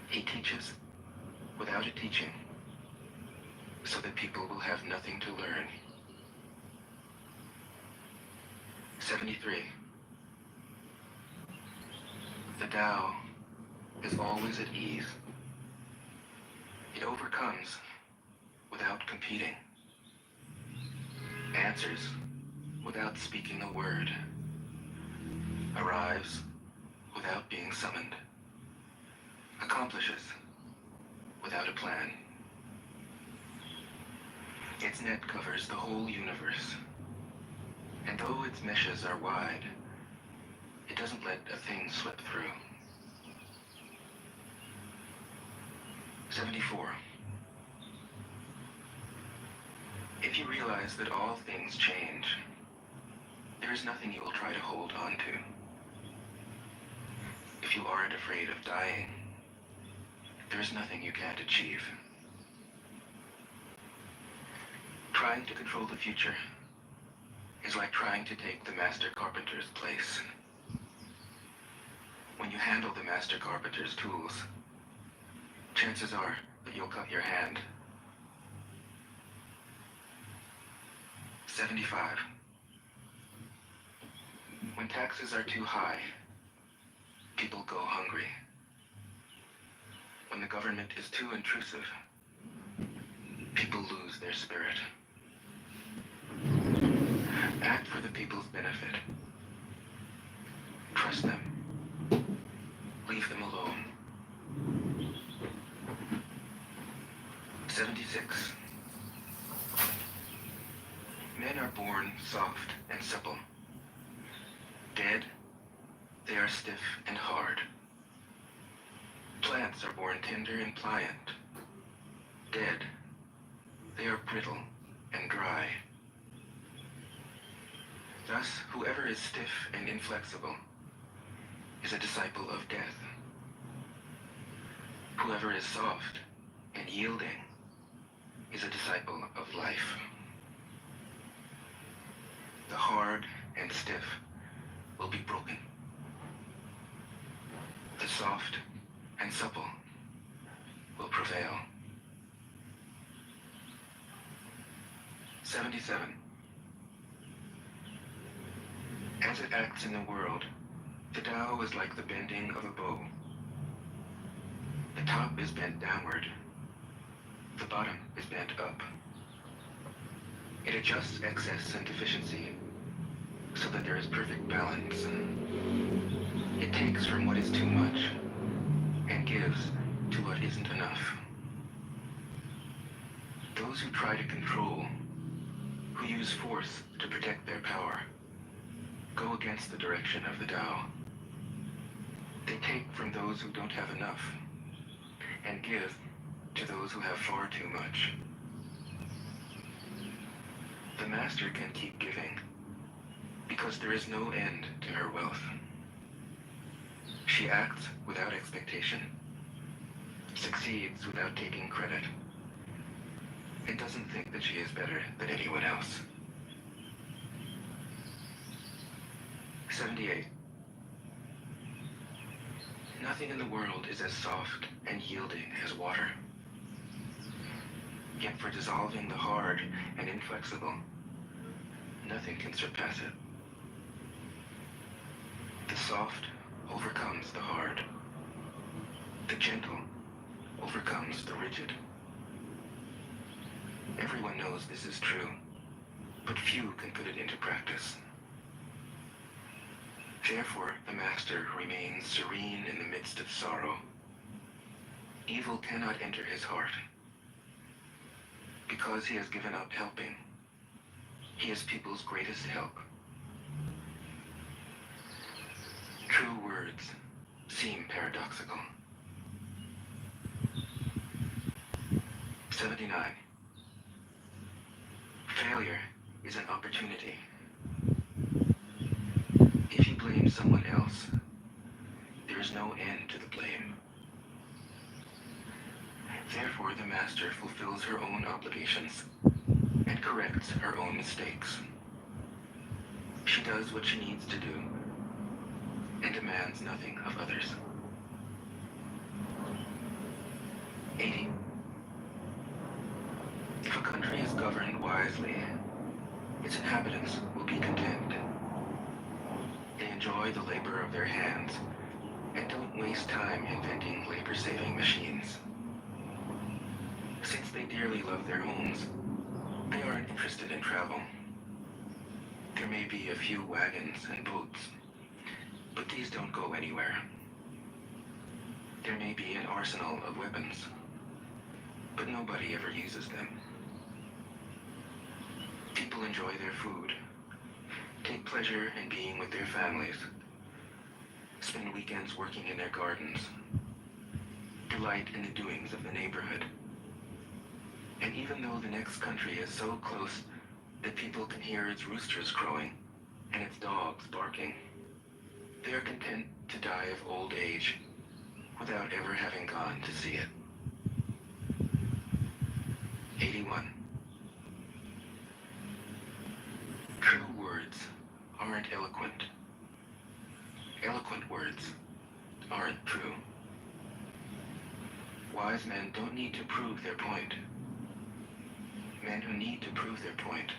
He teaches without a teaching, so that people will have nothing to learn. 73. The Tao is always at ease. It overcomes without competing, answers without speaking a word, arrives without being summoned, accomplishes without a plan. Its net covers the whole universe, and though its meshes are wide, it doesn't let a thing slip through. 74. If you realize that all things change, there is nothing you will try to hold on to. If you aren't afraid of dying, there is nothing you can't achieve. Trying to control the future is like trying to take the master carpenter's place. When you handle the master carpenter's tools, chances are that you'll cut your hand. 75. When taxes are too high, people go hungry. When the government is too intrusive, people lose their spirit. Act for the people's benefit. Trust them. Leave them alone. 76. Men are born soft and supple. Dead, they are stiff and hard. Plants are born tender and pliant. Dead, they are brittle and dry. Thus, whoever is stiff and inflexible is a disciple of death. Whoever is soft and yielding is a disciple of life. The hard and stiff will be broken. The soft and supple will prevail. 77. As it acts in the world, the Tao is like the bending of a bow. The top is bent downward. The bottom is bent up. It adjusts excess and deficiency so that there is perfect balance. It takes from what is too much and gives to what isn't enough. Those who try to control, who use force to protect their power, go against the direction of the Tao. They take from those who don't have enough and give to those who have far too much. The master can keep giving because there is no end to her wealth. She acts without expectation, succeeds without taking credit, and doesn't think that she is better than anyone else. 78. Nothing in the world is as soft and yielding as water. Yet for dissolving the hard and inflexible, nothing can surpass it. The soft overcomes the hard. The gentle overcomes the rigid. Everyone knows this is true, but few can put it into practice. Therefore, the master remains serene in the midst of sorrow. Evil cannot enter his heart. Because he has given up helping, he is people's greatest help. True words seem paradoxical. 79. Failure is an opportunity. If you blame someone else, there is no end to the blame. Therefore, the master fulfills her own obligations and corrects her own mistakes. She does what she needs to do and demands nothing of others. wisely, its inhabitants will be content. They enjoy the labor of their hands and don't waste time inventing labor-saving machines. Since they dearly love their homes, they aren't interested in travel. There may be a few wagons and boats, but these don't go anywhere. There may be an arsenal of weapons, but nobody ever uses them. People enjoy their food, take pleasure in being with their families, spend weekends working in their gardens, delight in the doings of the neighborhood. And even though the next country is so close that people can hear its roosters crowing and its dogs barking, they are content to die of old age without ever having gone to see it. 81. True words aren't eloquent. Eloquent words aren't true. Wise men don't need to prove their point. Men who need to prove their point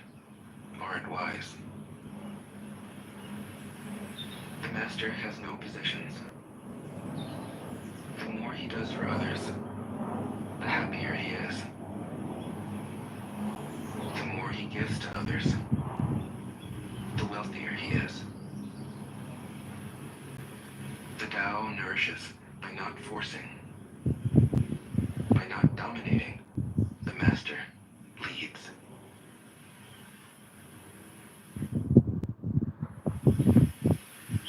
aren't wise. The master has no possessions. The more he does for others, the happier he is. The more he gives to others, the wealthier he is. The Tao nourishes by not forcing, by not dominating. The master leads.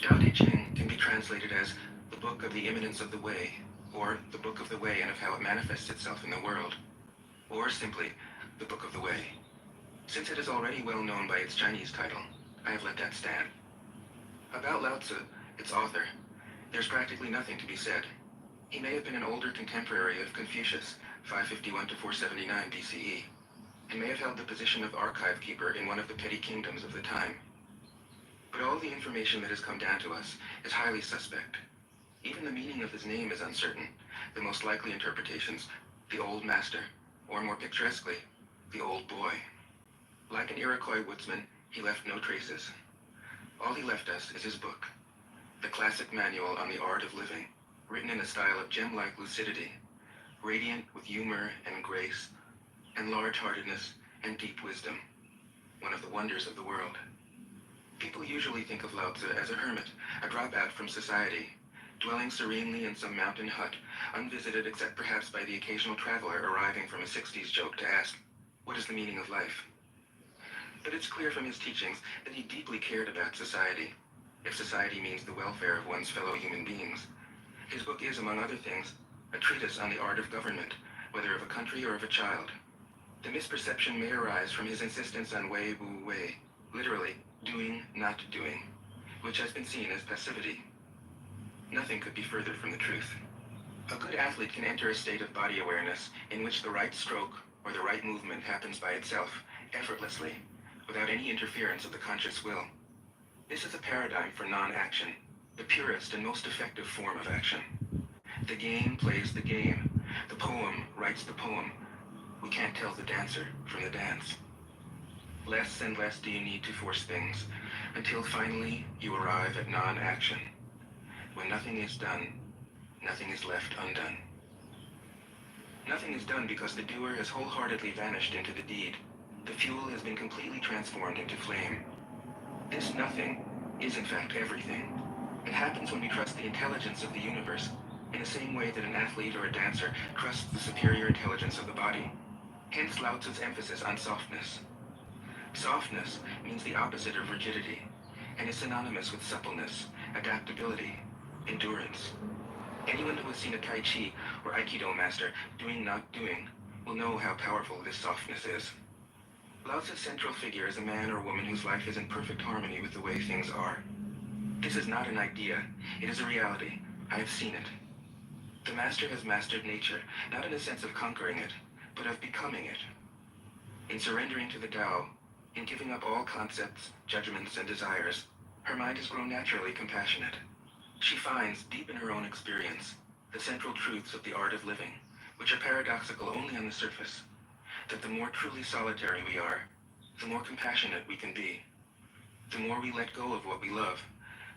Tao Te Ching can be translated as the book of the imminence of the way, or the book of the way and of how it manifests itself in the world, or simply the book of the way. Since it is already well known by its Chinese title, I have let that stand. About Lao Tzu, its author, there's practically nothing to be said. He may have been an older contemporary of Confucius, 551 to 479 BCE, and may have held the position of archive keeper in one of the petty kingdoms of the time. But all the information that has come down to us is highly suspect. Even the meaning of his name is uncertain. The most likely interpretations, the Old Master, or more picturesquely, the Old Boy. Like an Iroquois woodsman, he left no traces. All he left us is his book, the classic manual on the art of living, written in a style of gem-like lucidity, radiant with humor and grace, and large-heartedness and deep wisdom, one of the wonders of the world. People usually think of Lao Tzu as a hermit, a dropout from society, dwelling serenely in some mountain hut, unvisited except perhaps by the occasional traveler arriving from a 60s joke to ask, what is the meaning of life? But it's clear from his teachings that he deeply cared about society, if society means the welfare of one's fellow human beings. His book is, among other things, a treatise on the art of government, whether of a country or of a child. The misperception may arise from his insistence on wei wu wei, literally, doing, not doing, which has been seen as passivity. Nothing could be further from the truth. A good athlete can enter a state of body awareness in which the right stroke or the right movement happens by itself, effortlessly, without any interference of the conscious will. This is a paradigm for non-action, the purest and most effective form of action. The game plays the game. The poem writes the poem. We can't tell the dancer from the dance. Less and less do you need to force things, until finally you arrive at non-action. When nothing is done, nothing is left undone. Nothing is done because the doer has wholeheartedly vanished into the deed. The fuel has been completely transformed into flame. This nothing is in fact everything. It happens when we trust the intelligence of the universe, in the same way that an athlete or a dancer trusts the superior intelligence of the body. Hence Lao Tzu's emphasis on softness. Softness means the opposite of rigidity, and is synonymous with suppleness, adaptability, endurance. Anyone who has seen a Tai Chi or Aikido master doing not doing will know how powerful this softness is. Lao Tzu's central figure is a man or woman whose life is in perfect harmony with the way things are. This is not an idea, it is a reality. I have seen it. The master has mastered nature, not in the sense of conquering it, but of becoming it. In surrendering to the Tao, in giving up all concepts, judgments, and desires, her mind has grown naturally compassionate. She finds, deep in her own experience, the central truths of the art of living, which are paradoxical only on the surface, that the more truly solitary we are, the more compassionate we can be. The more we let go of what we love,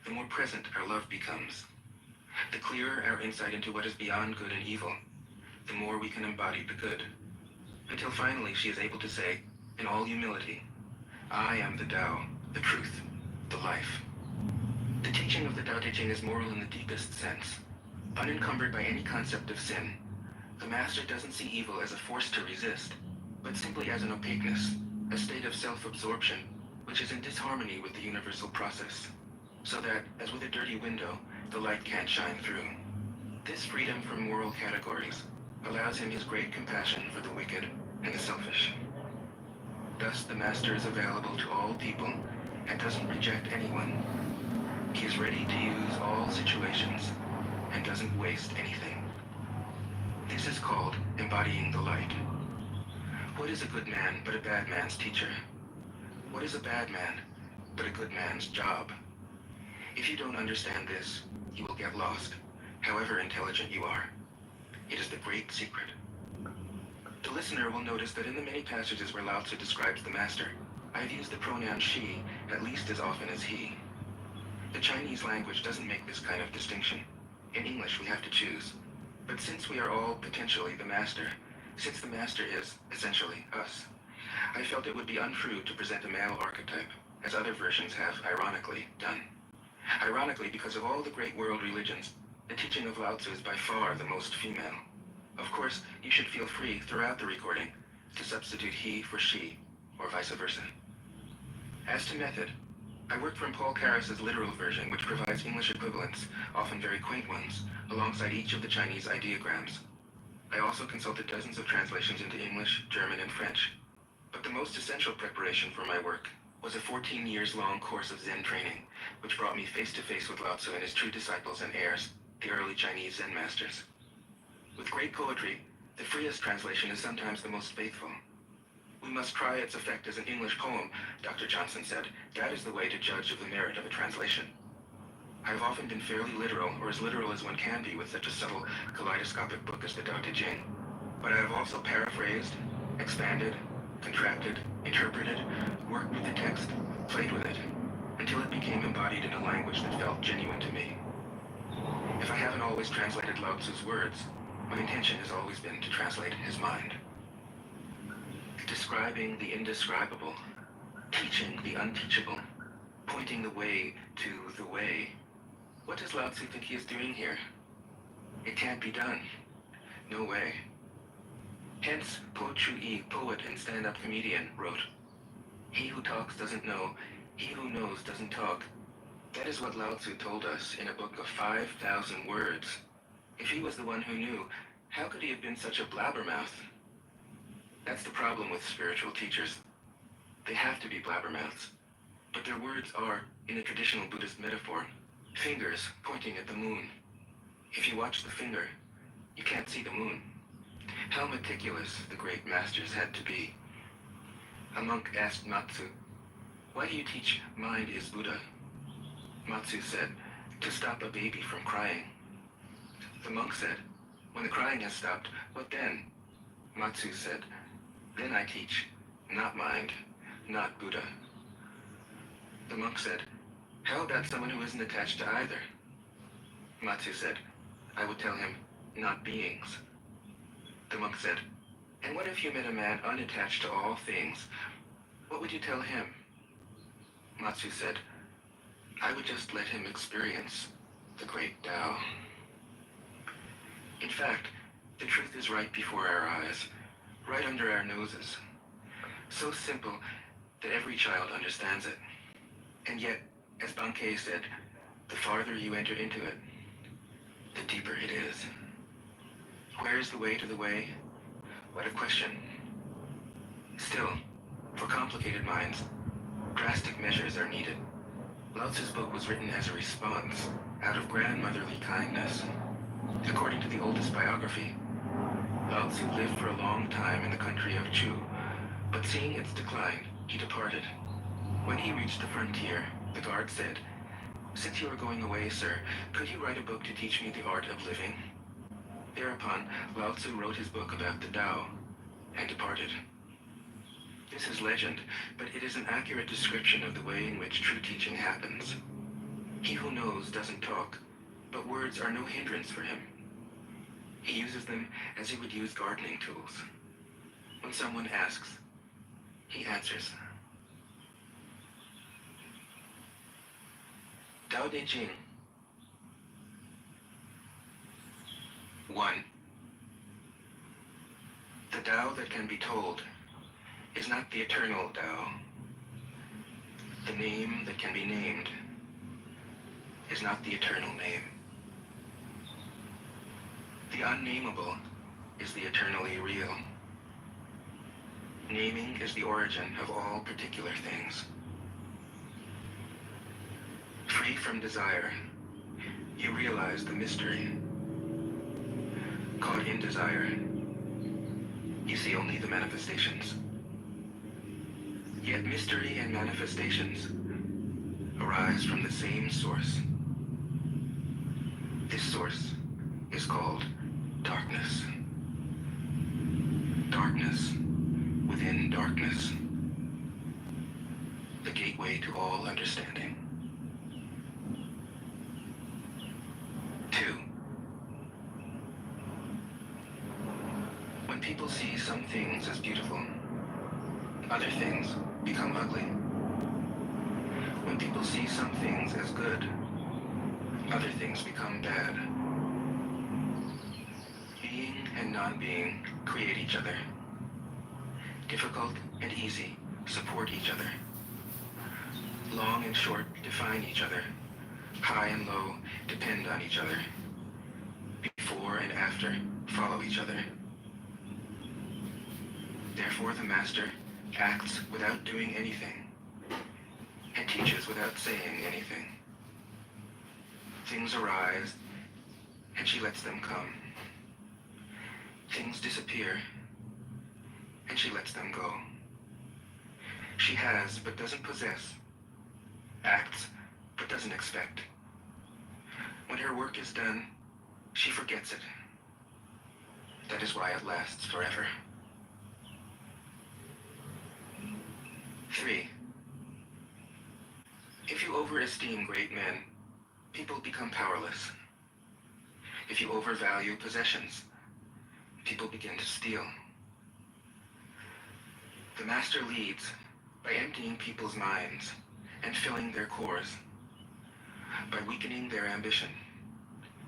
the more present our love becomes. The clearer our insight into what is beyond good and evil, the more we can embody the good. Until finally she is able to say, in all humility, I am the Tao, the truth, the life. The teaching of the Tao Te Ching is moral in the deepest sense. Unencumbered by any concept of sin, the Master doesn't see evil as a force to resist, but simply as an opaqueness, a state of self-absorption, which is in disharmony with the universal process, so that, as with a dirty window, the light can't shine through. This freedom from moral categories allows him his great compassion for the wicked and the selfish. Thus, the Master is available to all people and doesn't reject anyone. He is ready to use all situations and doesn't waste anything. This is called embodying the light. What is a good man but a bad man's teacher? What is a bad man but a good man's job? If you don't understand this, you will get lost, however intelligent you are. It is the great secret. The listener will notice that in the many passages where Lao Tzu describes the Master, I have used the pronoun she at least as often as he. The Chinese language doesn't make this kind of distinction. In English, we have to choose. But since we are all potentially the Master, since the Master is, essentially, us, I felt it would be untrue to present a male archetype, as other versions have, ironically, done. Ironically, because of all the great world religions, the teaching of Lao Tzu is by far the most female. Of course, you should feel free throughout the recording to substitute he for she, or vice versa. As to method, I worked from Paul Carus's literal version, which provides English equivalents, often very quaint ones, alongside each of the Chinese ideograms. I also consulted dozens of translations into English, German, and French. But the most essential preparation for my work was a 14 years long course of Zen training, which brought me face to face with Lao Tzu and his true disciples and heirs, the early Chinese Zen masters. With great poetry, the freest translation is sometimes the most faithful. We must try its effect as an English poem, Dr. Johnson said. That is the way to judge of the merit of a translation. I have often been fairly literal, or as literal as one can be with such a subtle, kaleidoscopic book as the Tao Te Ching. But I have also paraphrased, expanded, contracted, interpreted, worked with the text, played with it, until it became embodied in a language that felt genuine to me. If I haven't always translated Lao Tzu's words, my intention has always been to translate his mind. Describing the indescribable, teaching the unteachable, pointing the way to the way. What does Lao Tzu think he is doing here? It can't be done. No way. Hence, Po Chu-yi, poet and stand-up comedian, wrote, "He who talks doesn't know, he who knows doesn't talk." That is what Lao Tzu told us in a book of 5,000 words. If he was the one who knew, how could he have been such a blabbermouth? That's the problem with spiritual teachers. They have to be blabbermouths. But their words are, in a traditional Buddhist metaphor, fingers pointing at the moon. If you watch the finger, you can't see the moon. How meticulous the great masters had to be. A monk asked Matsu, "Why do you teach mind is Buddha?" Matsu said, "To stop a baby from crying." The monk said, "When the crying has stopped, what then?" Matsu said, "Then I teach, not mind, not Buddha." The monk said, "How about someone who isn't attached to either?" Matsu said, "I would tell him, not beings." The monk said, "And what if you met a man unattached to all things? What would you tell him?" Matsu said, "I would just let him experience the great Tao." In fact, the truth is right before our eyes, right under our noses. So simple that every child understands it. And yet, as Bankei said, the farther you enter into it, the deeper it is. Where is the way to the way? What a question. Still, for complicated minds, drastic measures are needed. Lao Tzu's book was written as a response, out of grandmotherly kindness. According to the oldest biography, Lao Tzu lived for a long time in the country of Chu, but seeing its decline, he departed. When he reached the frontier, the guard said, "Since you are going away, sir, could you write a book to teach me the art of living?" Thereupon, Lao Tzu wrote his book about the Tao and departed. This is legend, but it is an accurate description of the way in which true teaching happens. He who knows doesn't talk, but words are no hindrance for him. He uses them as he would use gardening tools. When someone asks, he answers. Tao Te Ching. 1. The Tao that can be told is not the eternal Tao. The name that can be named is not the eternal name. The unnameable is the eternally real. Naming is the origin of all particular things. Free from desire, you realize the mystery. Caught in desire, you see only the manifestations. Yet mystery and manifestations arise from the same source. This source is called darkness. Darkness within darkness. The gateway to all understanding. 2. When people see some things as beautiful, other things become ugly. When people see some things as good, other things become bad. Being and non-being create each other. Difficult and easy support each other. Long and short define each other. High and low depend on each other. Before and after follow each other. Therefore the Master acts without doing anything and teaches without saying anything. Things arise and she lets them come. Things disappear and she lets them go. She has but doesn't possess, acts but doesn't expect. When her work is done, she forgets it. That is why it lasts forever. 3. If you overesteem great men, people become powerless. If you overvalue possessions, people begin to steal. The Master leads by emptying people's minds and filling their cores, by weakening their ambition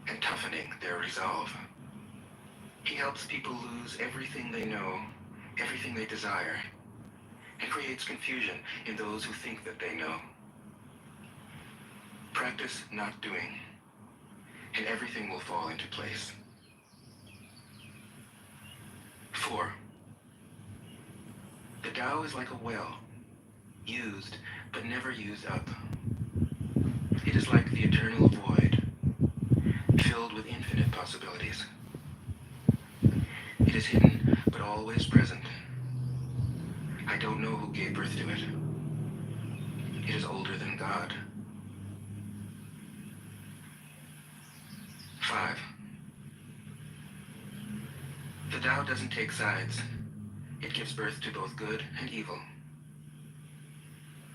and toughening their resolve. He helps people lose everything they know, everything they desire, and creates confusion in those who think that they know. Practice not doing, and everything will fall into place. 4. The Tao is like a well, used but never used up. It is like the eternal void, filled with infinite possibilities. It is hidden but always present. I don't know who gave birth to it. It is older than God. 5. The Tao doesn't take sides. It gives birth to both good and evil.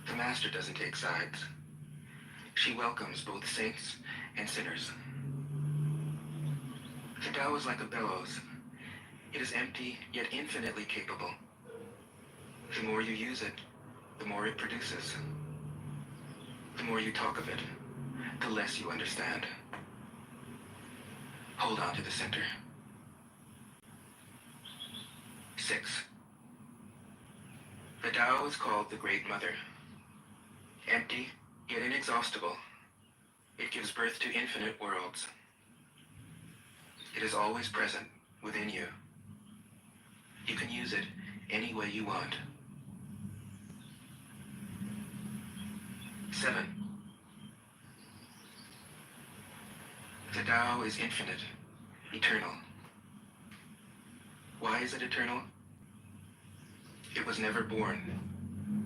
The Master doesn't take sides. She welcomes both saints and sinners. The Tao is like a bellows. It is empty, yet infinitely capable. The more you use it, the more it produces. The more you talk of it, the less you understand. Hold on to the center. 6. The Tao is called the Great Mother. Empty, yet inexhaustible, it gives birth to infinite worlds. It is always present within you. You can use it any way you want. 7. The Tao is infinite, eternal. Why is it eternal? It was never born,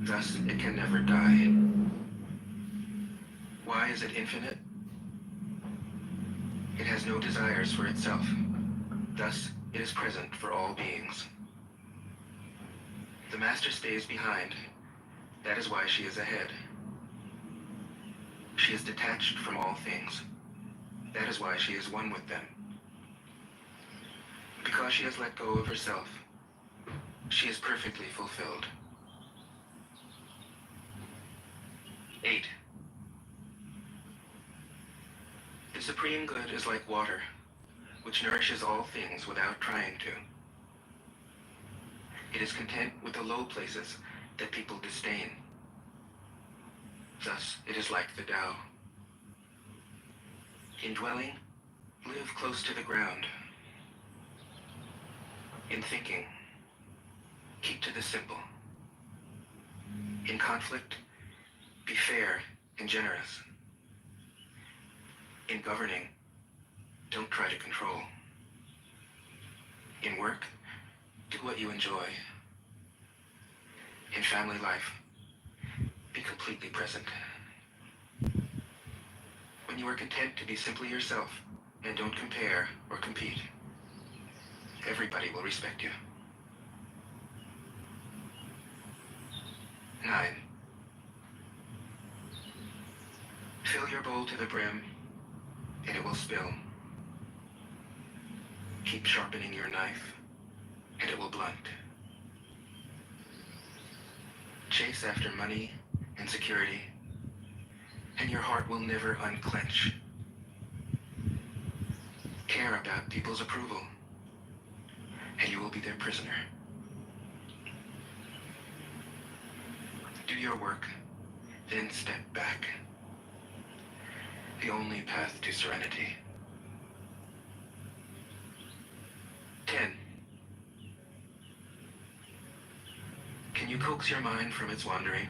thus it can never die. Why is it infinite? It has no desires for itself, thus it is present for all beings. The master stays behind. That is why she is ahead. She is detached from all things. That is why she is one with them. Because she has let go of herself, she is perfectly fulfilled. 8. The supreme good is like water, which nourishes all things without trying to. It is content with the low places that people disdain. Thus, it is like the Tao. In dwelling, live close to the ground. In thinking, keep to the simple. In conflict, be fair and generous. In governing, don't try to control. In work, do what you enjoy. In family life, be completely present. When you are content to be simply yourself and don't compare or compete, everybody will respect you. 9. Fill your bowl to the brim, and it will spill. Keep sharpening your knife, and it will blunt. Chase after money and security, and your heart will never unclench. Care about people's approval, and you will be their prisoner. Do your work, then step back. The only path to serenity. 10. Can you coax your mind from its wandering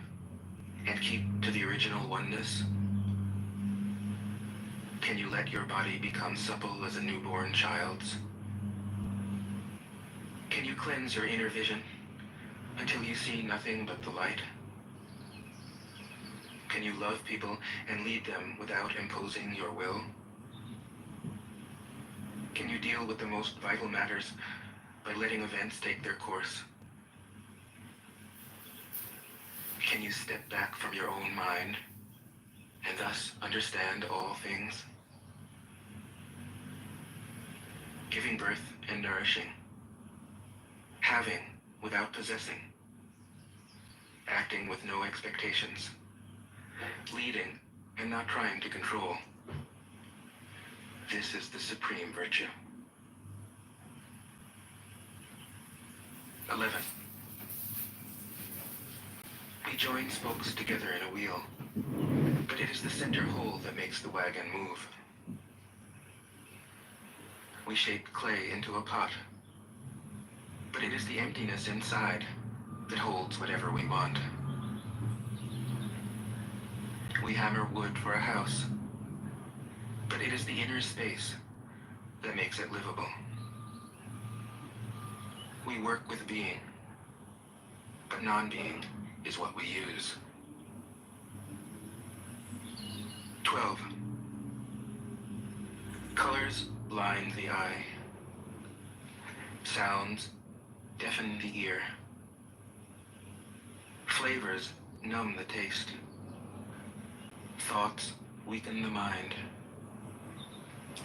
and keep to the original oneness? Can you let your body become supple as a newborn child's? Can you cleanse your inner vision until you see nothing but the light? Can you love people and lead them without imposing your will? Can you deal with the most vital matters by letting events take their course? Can you step back from your own mind and thus understand all things? Giving birth and nourishing. Having without possessing. Acting with no expectations. Leading and not trying to control. This is the supreme virtue. 11. We join spokes together in a wheel, but it is the center hole that makes the wagon move. We shape clay into a pot, but it is the emptiness inside that holds whatever we want. We hammer wood for a house, but it is the inner space that makes it livable. We work with being, but non-being is what we use. 12. Colors blind the eye. Sounds deafen the ear. Flavors numb the taste. Thoughts weaken the mind.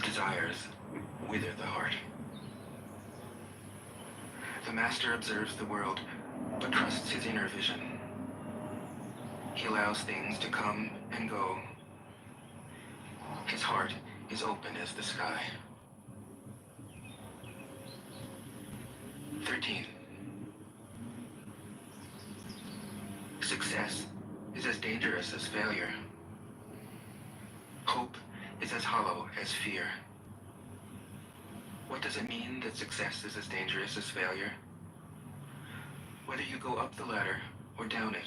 Desires wither the heart. The master observes the world, but trusts his inner vision. He allows things to come and go. His heart is open as the sky. 13. Success is as dangerous as failure. Hope is as hollow as fear. What does it mean that success is as dangerous as failure? Whether you go up the ladder or down it,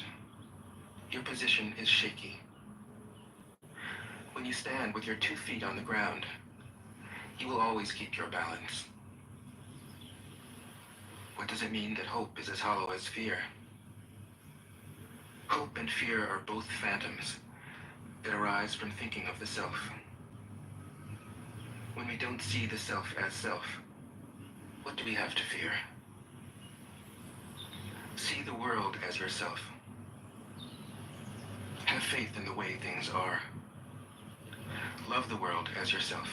your position is shaky. When you stand with your 2 feet on the ground, you will always keep your balance. What does it mean that hope is as hollow as fear? Hope and fear are both phantoms that arise from thinking of the self. When we don't see the self as self, what do we have to fear? See the world as yourself. Have faith in the way things are. Love the world as yourself.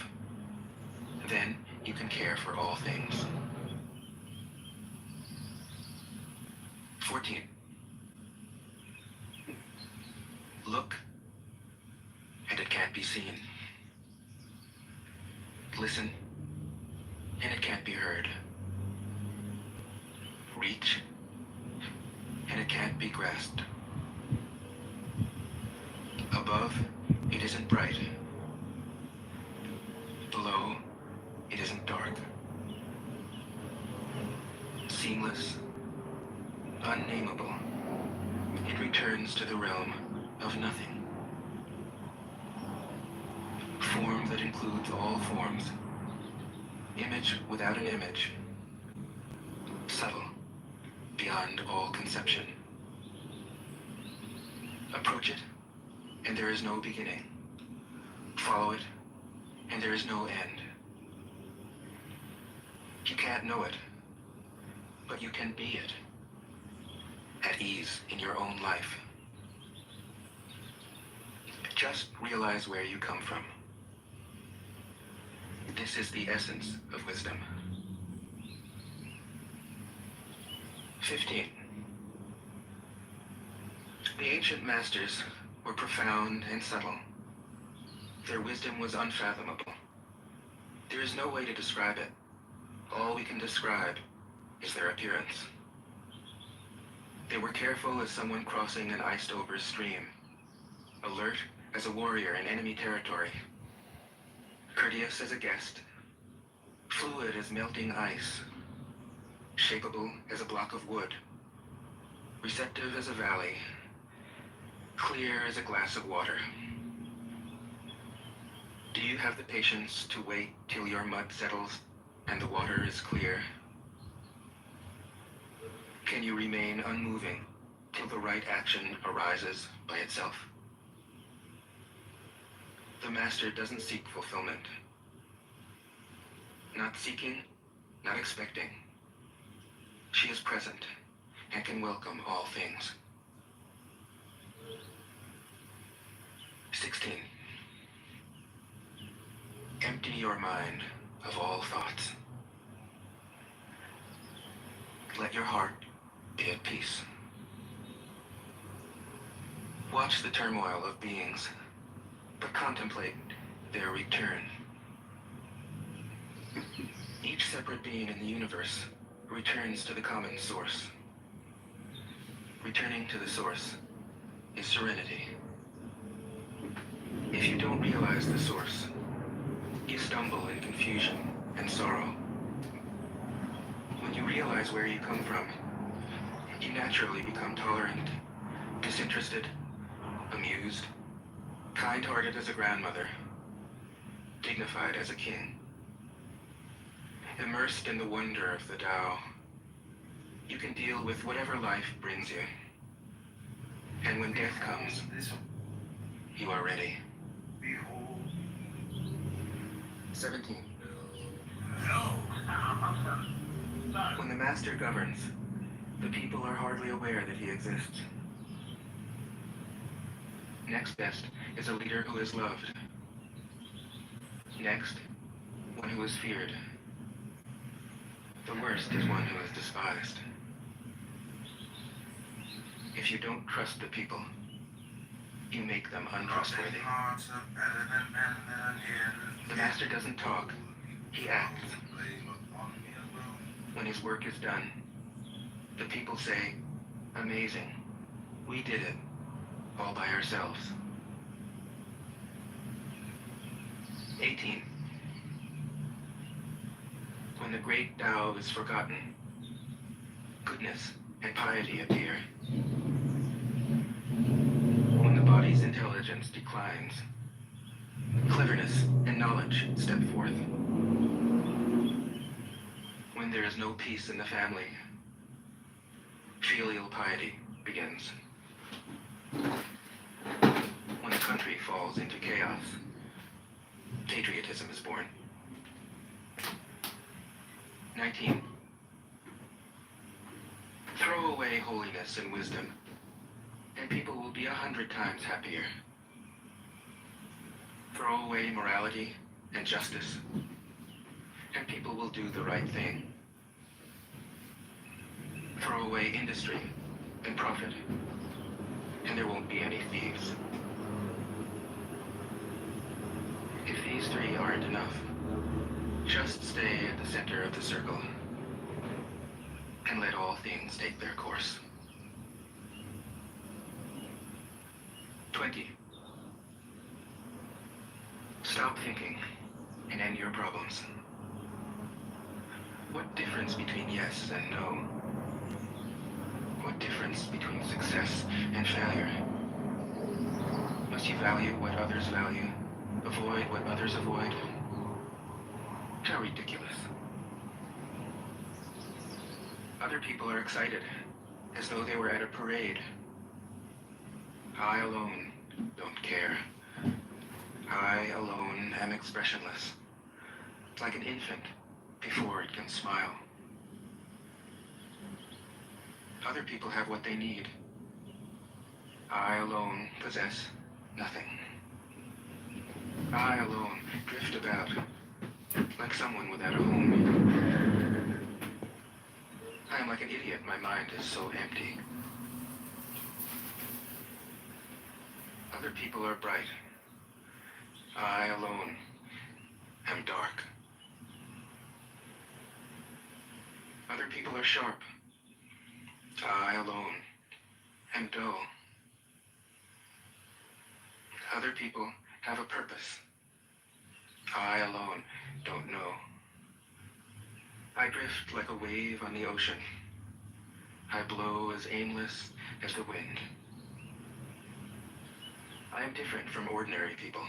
Then you can care for all things. 14. Look, and it can't be seen. Listen, and it can't be heard. Reach, and it can't be grasped. Above, it isn't bright. Below, it isn't dark. Seamless, unnameable, it returns to the realm of nothing. Form that includes all forms. Image without an image. Subtle, beyond all conception. Approach it, and there is no beginning. Follow it, and there is no end. You can't know it, but you can be it. At ease in your own life. Just realize where you come from. This is the essence of wisdom. 15. The ancient masters were profound and subtle. Their wisdom was unfathomable. There is no way to describe it. All we can describe is their appearance. They were careful as someone crossing an iced-over stream, alert as a warrior in enemy territory, courteous as a guest, fluid as melting ice, shapeable as a block of wood, receptive as a valley, clear as a glass of water. Do you have the patience to wait till your mud settles and the water is clear? Can you remain unmoving till the right action arises by itself? The master doesn't seek fulfillment. Not seeking, not expecting. She is present and can welcome all things. 16. Empty your mind of all thoughts. Let your heart be at peace. Watch the turmoil of beings, but contemplate their return. Each separate being in the universe returns to the common source. Returning to the source is serenity. If you don't realize the source, you stumble in confusion and sorrow. When you realize where you come from, you naturally become tolerant, disinterested, amused, kind-hearted as a grandmother, dignified as a king. Immersed in the wonder of the Tao, you can deal with whatever life brings you. And when death comes, you are ready. 17. When the master governs, the people are hardly aware that he exists. Next best is a leader who is loved. Next, one who is feared. The worst is one who is despised. If you don't trust the people, you make them untrustworthy. The master doesn't talk, he acts. When his work is done, the people say, "Amazing, we did it, all by ourselves." 18. When the great Tao is forgotten, goodness and piety appear. When the body's intelligence declines, cleverness and knowledge step forth. When there is no peace in the family, filial piety begins. When the country falls into chaos, patriotism is born. 19. Throw away holiness and wisdom, and people will be 100 times happier. Throw away morality and justice, and people will do the right thing. Throw away industry and profit, and there won't be any thieves. If these three aren't enough, just stay at the center of the circle and let all things take their course. 20. Stop thinking and end your problems. What difference between yes and no? What difference between success and failure? Must you value what others value, avoid what others avoid? How ridiculous. Other people are excited, as though they were at a parade. I alone don't care. I alone am expressionless, like an infant before it can smile. Other people have what they need. I alone possess nothing. I alone drift about, like someone without a home. I am like an idiot, my mind is so empty. Other people are bright. I alone am dark. Other people are sharp. I alone am dull. Other people have a purpose. I alone don't know. I drift like a wave on the ocean. I blow as aimless as the wind. I am different from ordinary people.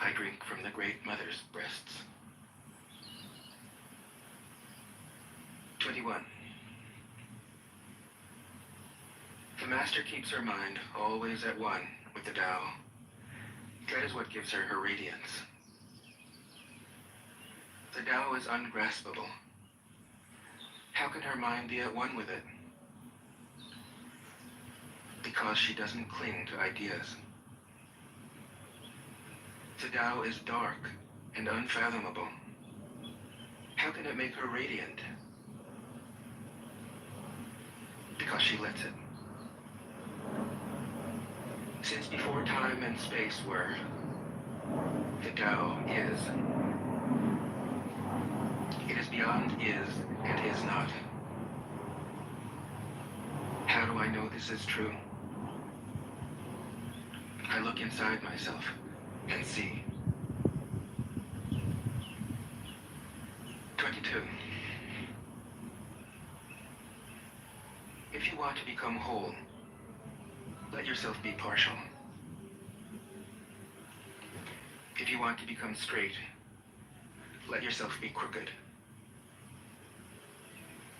I drink from the Great Mother's breasts. 21. The Master keeps her mind always at one with the Tao. That is what gives her her radiance. The Tao is ungraspable. How can her mind be at one with it? Because she doesn't cling to ideas. The Tao is dark and unfathomable. How can it make her radiant? Because she lets it. Since before time and space were, the Tao is. It is beyond is and is not. How do I know this is true? I look inside myself and see. 22. If you want to become whole, let yourself be partial. If you want to become straight, let yourself be crooked.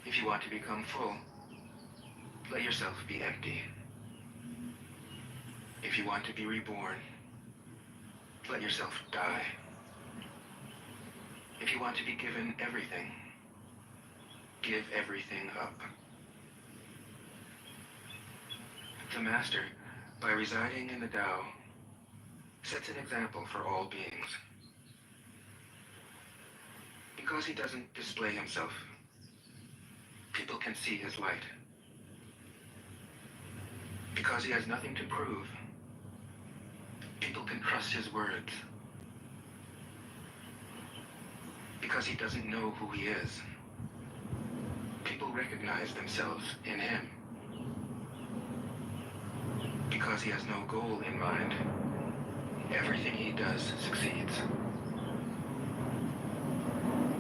If you want to become full, let yourself be empty. If you want to be reborn, let yourself die. If you want to be given everything, give everything up. The Master, by residing in the Tao, sets an example for all beings. Because he doesn't display himself, people can see his light. Because he has nothing to prove, people can trust his words. Because he doesn't know who he is, people recognize themselves in him. Because he has no goal in mind, everything he does succeeds.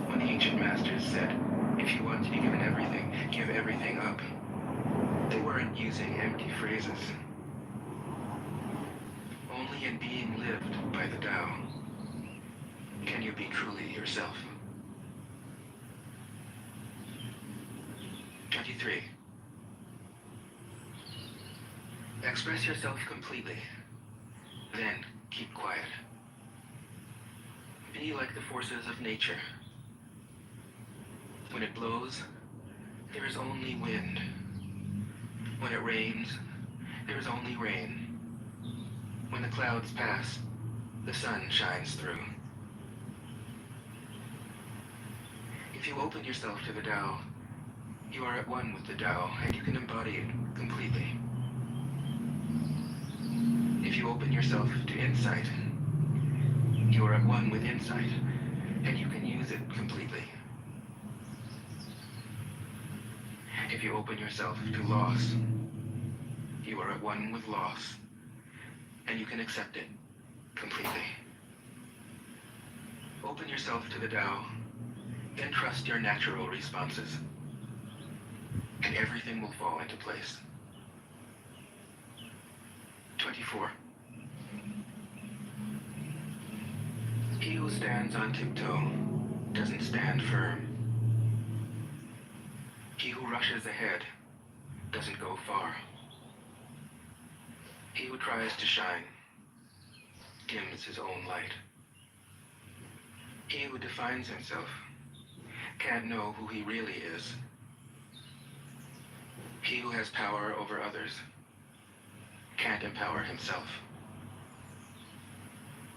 When the ancient masters said, if you want to be given everything, give everything up, they weren't using empty phrases. Only in being lived by the Tao can you be truly yourself. 23. Express yourself completely, then keep quiet. Be like the forces of nature. When it blows, there is only wind. When it rains, there is only rain. When the clouds pass, the sun shines through. If you open yourself to the Tao, you are at one with the Tao, and you can embody it completely. If you open yourself to insight, you are at one with insight, and you can use it completely. If you open yourself to loss, you are at one with loss, and you can accept it completely. Open yourself to the Tao, then trust your natural responses, and everything will fall into place. 24. He who stands on tiptoe doesn't stand firm. He who rushes ahead doesn't go far. He who tries to shine dims his own light. He who defines himself can't know who he really is. He who has power over others can't empower himself.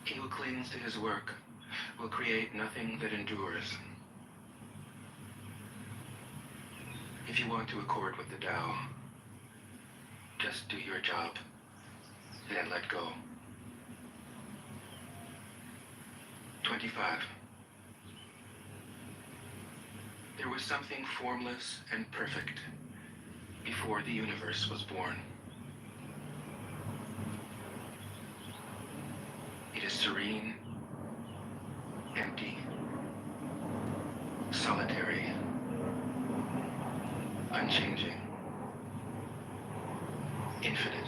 He who clings to his work will create nothing that endures. If you want to accord with the Tao, just do your job, then let go. 25. There was something formless and perfect before the universe was born. It is serene, empty, solitary, unchanging, infinite,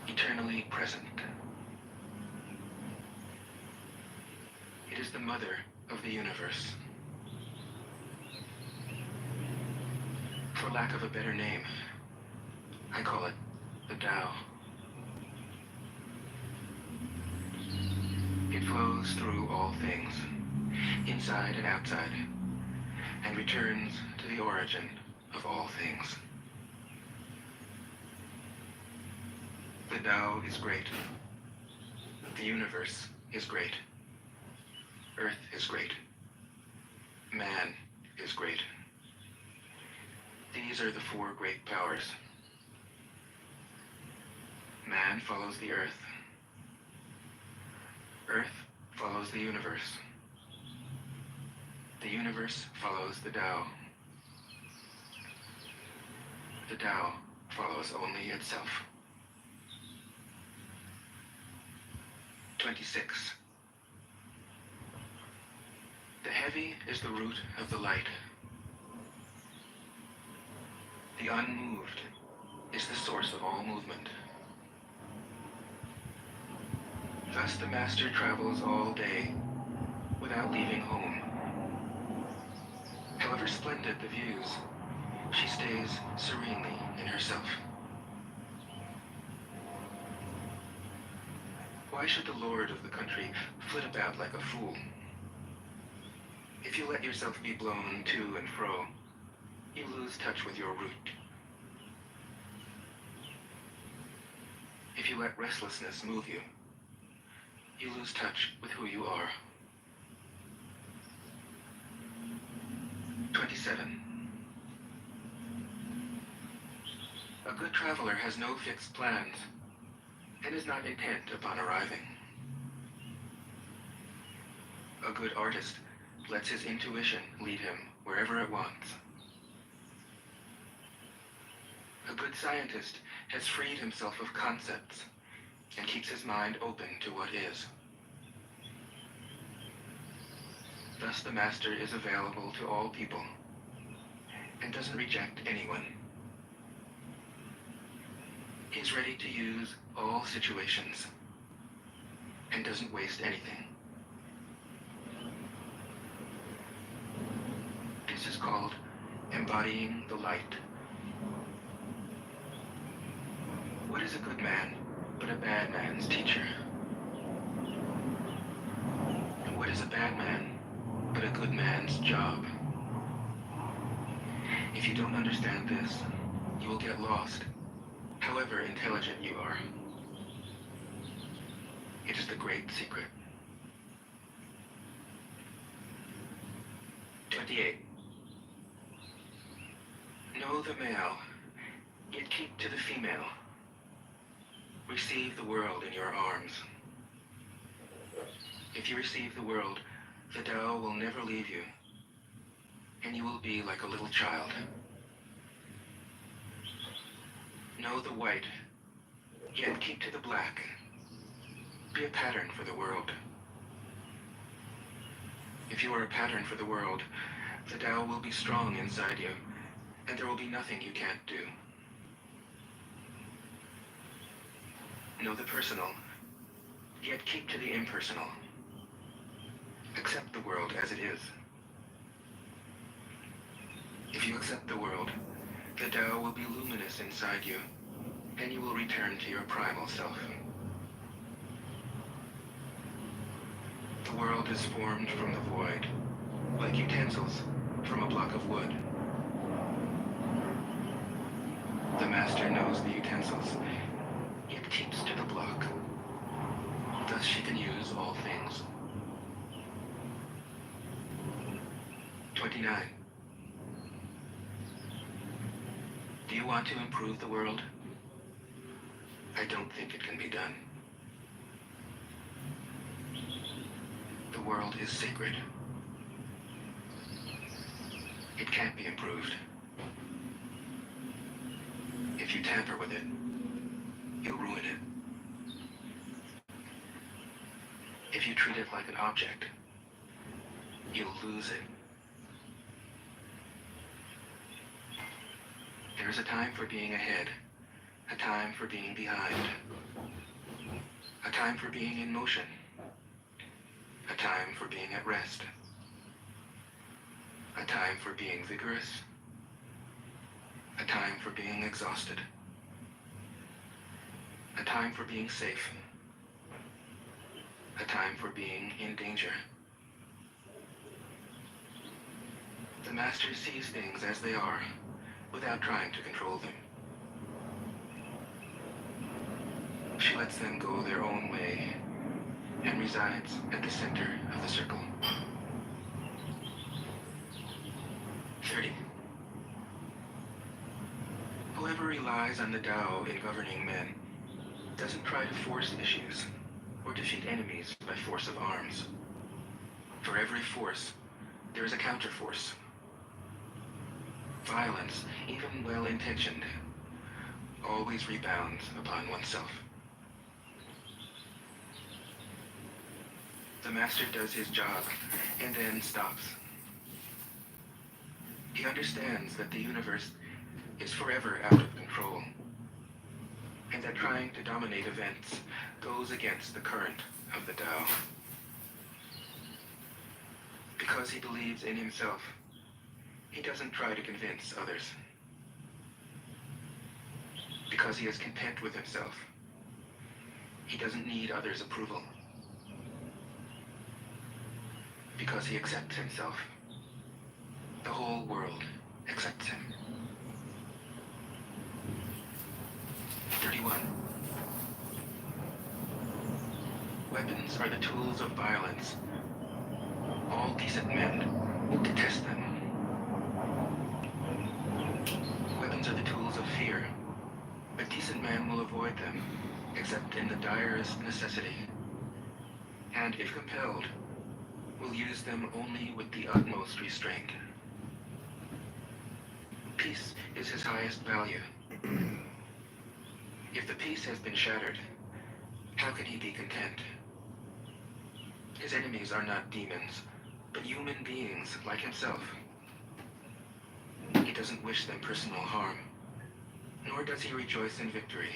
eternally present. It is the mother of the universe. For lack of a better name, I call it the Tao. It flows through all things, inside and outside, and returns to the origin of all things. The Tao is great. The universe is great. Earth is great. Man is great. These are the four great powers. Man follows the earth. Earth follows the universe. The universe follows the Tao. The Tao follows only itself. 26. The heavy is the root of the light. The unmoved is the source of all movement. Thus the master travels all day without leaving home. However splendid the views, she stays serenely in herself. Why should the lord of the country flit about like a fool? If you let yourself be blown to and fro, you lose touch with your root. If you let restlessness move you, you lose touch with who you are. 27. A good traveler has no fixed plans and is not intent upon arriving. A good artist lets his intuition lead him wherever it wants. A good scientist has freed himself of concepts and keeps his mind open to what is. Thus the master is available to all people and doesn't reject anyone. He's ready to use all situations and doesn't waste anything. This is called embodying the light. What is a good man but a bad man's teacher? And what is a bad man but a good man's job? If you don't understand this, you will get lost, however intelligent you are. It is the great secret. 28. Know the male, yet keep to the female. Receive the world in your arms. If you receive the world, the Tao will never leave you, and you will be like a little child. Know the white, yet keep to the black. Be a pattern for the world. If you are a pattern for the world, the Tao will be strong inside you, and there will be nothing you can't do. Know the personal, yet keep to the impersonal. Accept the world as it is. If you accept the world, the Tao will be luminous inside you, and you will return to your primal self. The world is formed from the void, like utensils from a block of wood. The master knows the utensils, yet keeps to the block. Thus she can use all things. 29. Do you want to improve the world? I don't think it can be done. The world is sacred. It can't be improved. If you tamper with it, you'll ruin it. If you treat it like an object, you'll lose it. There is a time for being ahead, a time for being behind, a time for being in motion, a time for being at rest, a time for being vigorous, a time for being exhausted, a time for being safe, a time for being in danger. The master sees things as they are, without trying to control them. She lets them go their own way and resides at the center of the circle. 30. Whoever relies on the Tao in governing men doesn't try to force issues or defeat enemies by force of arms. For every force, there is a counterforce. Violence, even well-intentioned, always rebounds upon oneself. The master does his job and then stops. He understands that the universe is forever out of control, and that trying to dominate events goes against the current of the Tao. Because he believes in himself, he doesn't try to convince others. Because he is content with himself, he doesn't need others' approval. Because he accepts himself, the whole world accepts him. 31. Weapons are the tools of violence. All decent men detest them. Weapons are the tools of fear. A decent man will avoid them, except in the direst necessity, and if compelled, will use them only with the utmost restraint. Peace is his highest value. If the peace has been shattered, how can he be content? His enemies are not demons, but human beings like himself. He doesn't wish them personal harm, nor does he rejoice in victory.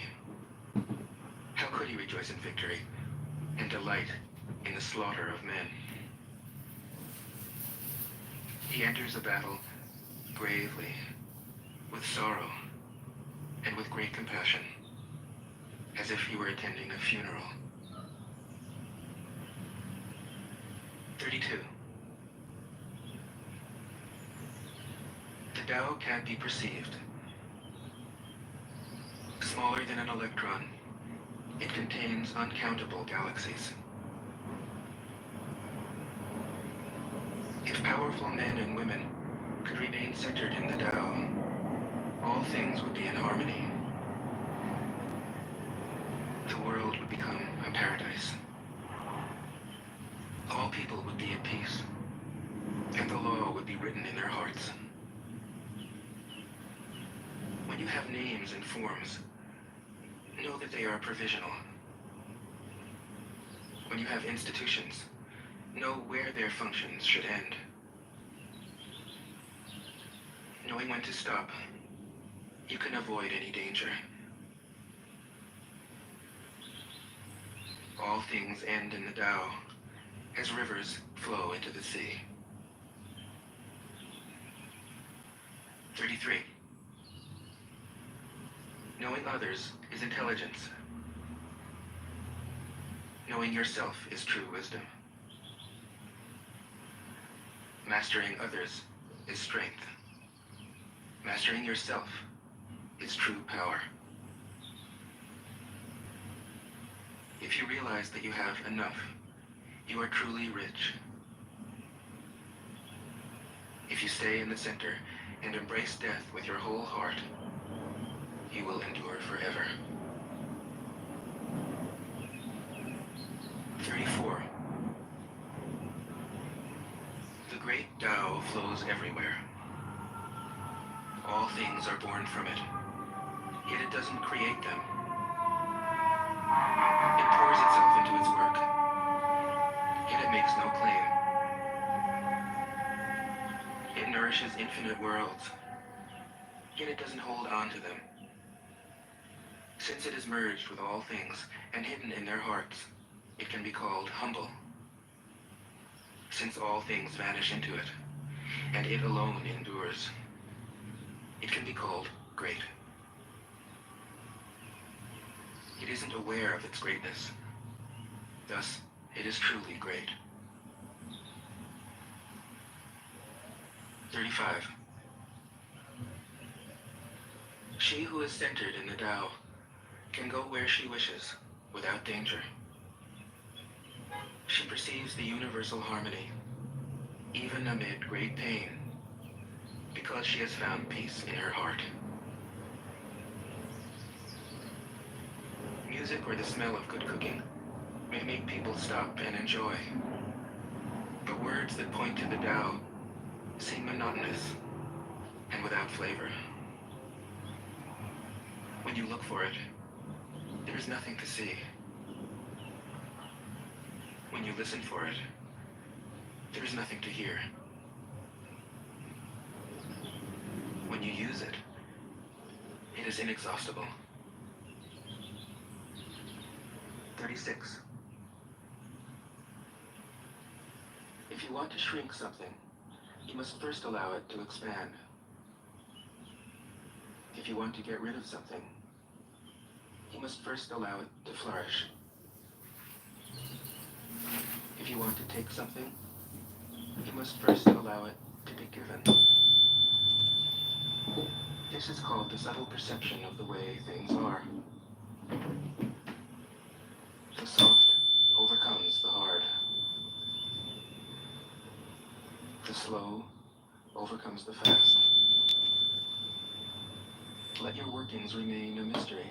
How could he rejoice in victory and delight in the slaughter of men? He enters a battle gravely, with sorrow, and with great compassion, as if he were attending a funeral. 32. The The Tao can't be perceived. Smaller than an electron, it contains uncountable galaxies. If powerful men and women could remain centered in the Tao, all things would be in harmony. The world would become a paradise. All people would be at peace, and the law would be written in their hearts. When you have names and forms, know that they are provisional. When you have institutions, know where their functions should end. Knowing when to stop, you can avoid any danger. All things end in the Tao, as rivers flow into the sea. 33. Knowing others is intelligence. Knowing yourself is true wisdom. Mastering others is strength. Mastering yourself is true power. If you realize that you have enough, you are truly rich. If you stay in the center and embrace death with your whole heart, you will endure forever. 34. The great Tao flows everywhere. All things are born from it, yet it doesn't create them. It pours itself into its work, yet it makes no claim. It nourishes infinite worlds, yet it doesn't hold on to them. Since it is merged with all things and hidden in their hearts, it can be called humble. Since all things vanish into it, and it alone endures, it can be called great. It isn't aware of its greatness. Thus, it is truly great. 35. She who is centered in the Tao can go where she wishes without danger. She perceives the universal harmony, even amid great pain, because she has found peace in her heart. Music or the smell of good cooking may make people stop and enjoy, but words that point to the Tao seem monotonous and without flavor. When you look for it, there is nothing to see. When you listen for it, there is nothing to hear. When you use it, it is inexhaustible. 36. If you want to shrink something, you must first allow it to expand. If you want to get rid of something, you must first allow it to flourish. If you want to take something, you must first allow it to be given. This is called the subtle perception of the way things are. The soft overcomes the hard. The slow overcomes the fast. Let your workings remain a mystery.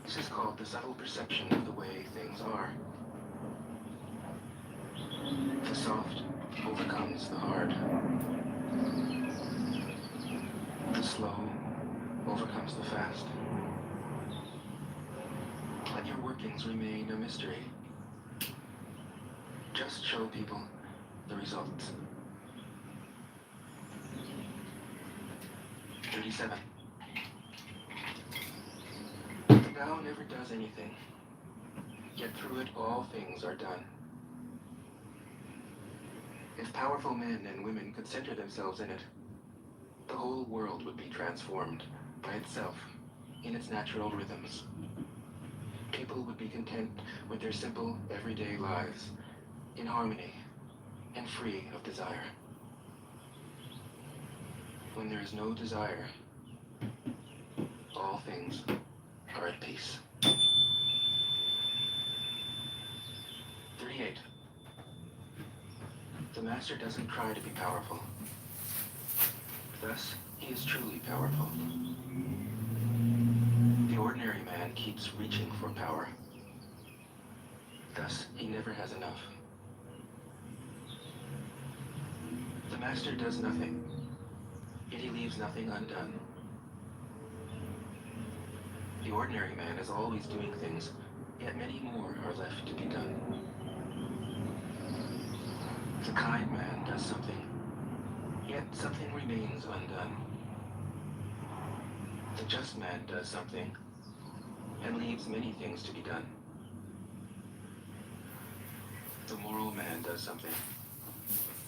This is called the subtle perception of the way things are. The soft overcomes the hard. The slow overcomes the fast. Let your workings remain a mystery. Just show people the results. 37. The Tao never does anything, yet through it all things are done. If powerful men and women could center themselves in it, the whole world would be transformed by itself in its natural rhythms. People would be content with their simple, everyday lives, in harmony and free of desire. When there is no desire, all things are at peace. 38. The master doesn't try to be powerful. Thus, he is truly powerful. The ordinary man keeps reaching for power. Thus, he never has enough. The master does nothing, yet he leaves nothing undone. The ordinary man is always doing things, yet many more are left to be done. The kind man does something, yet something remains undone. The just man does something, and leaves many things to be done. The moral man does something,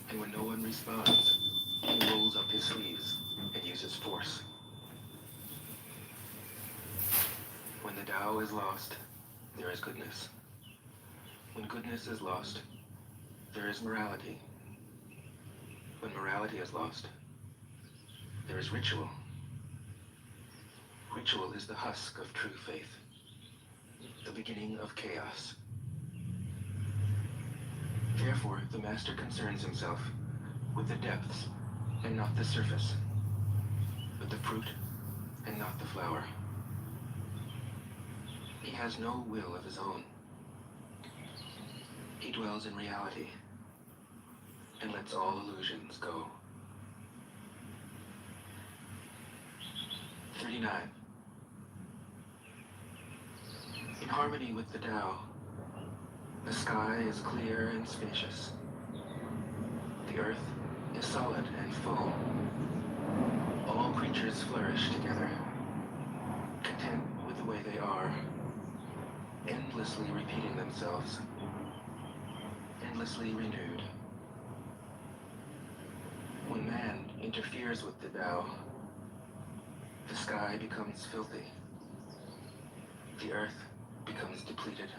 and when no one responds, he rolls up his sleeves and uses force. When the Tao is lost, there is goodness. When goodness is lost, there is morality. When morality is lost, there is ritual. Ritual is the husk of true faith, the beginning of chaos. Therefore, the master concerns himself with the depths and not the surface, with the fruit and not the flower. He has no will of his own. He dwells in reality and lets all illusions go. 39. In harmony with the Tao, the sky is clear and spacious. The earth is solid and full. All creatures flourish together, content with the way they are, endlessly repeating themselves, endlessly renewed. When man interferes with the Tao, the sky becomes filthy. The earth becomes depleted.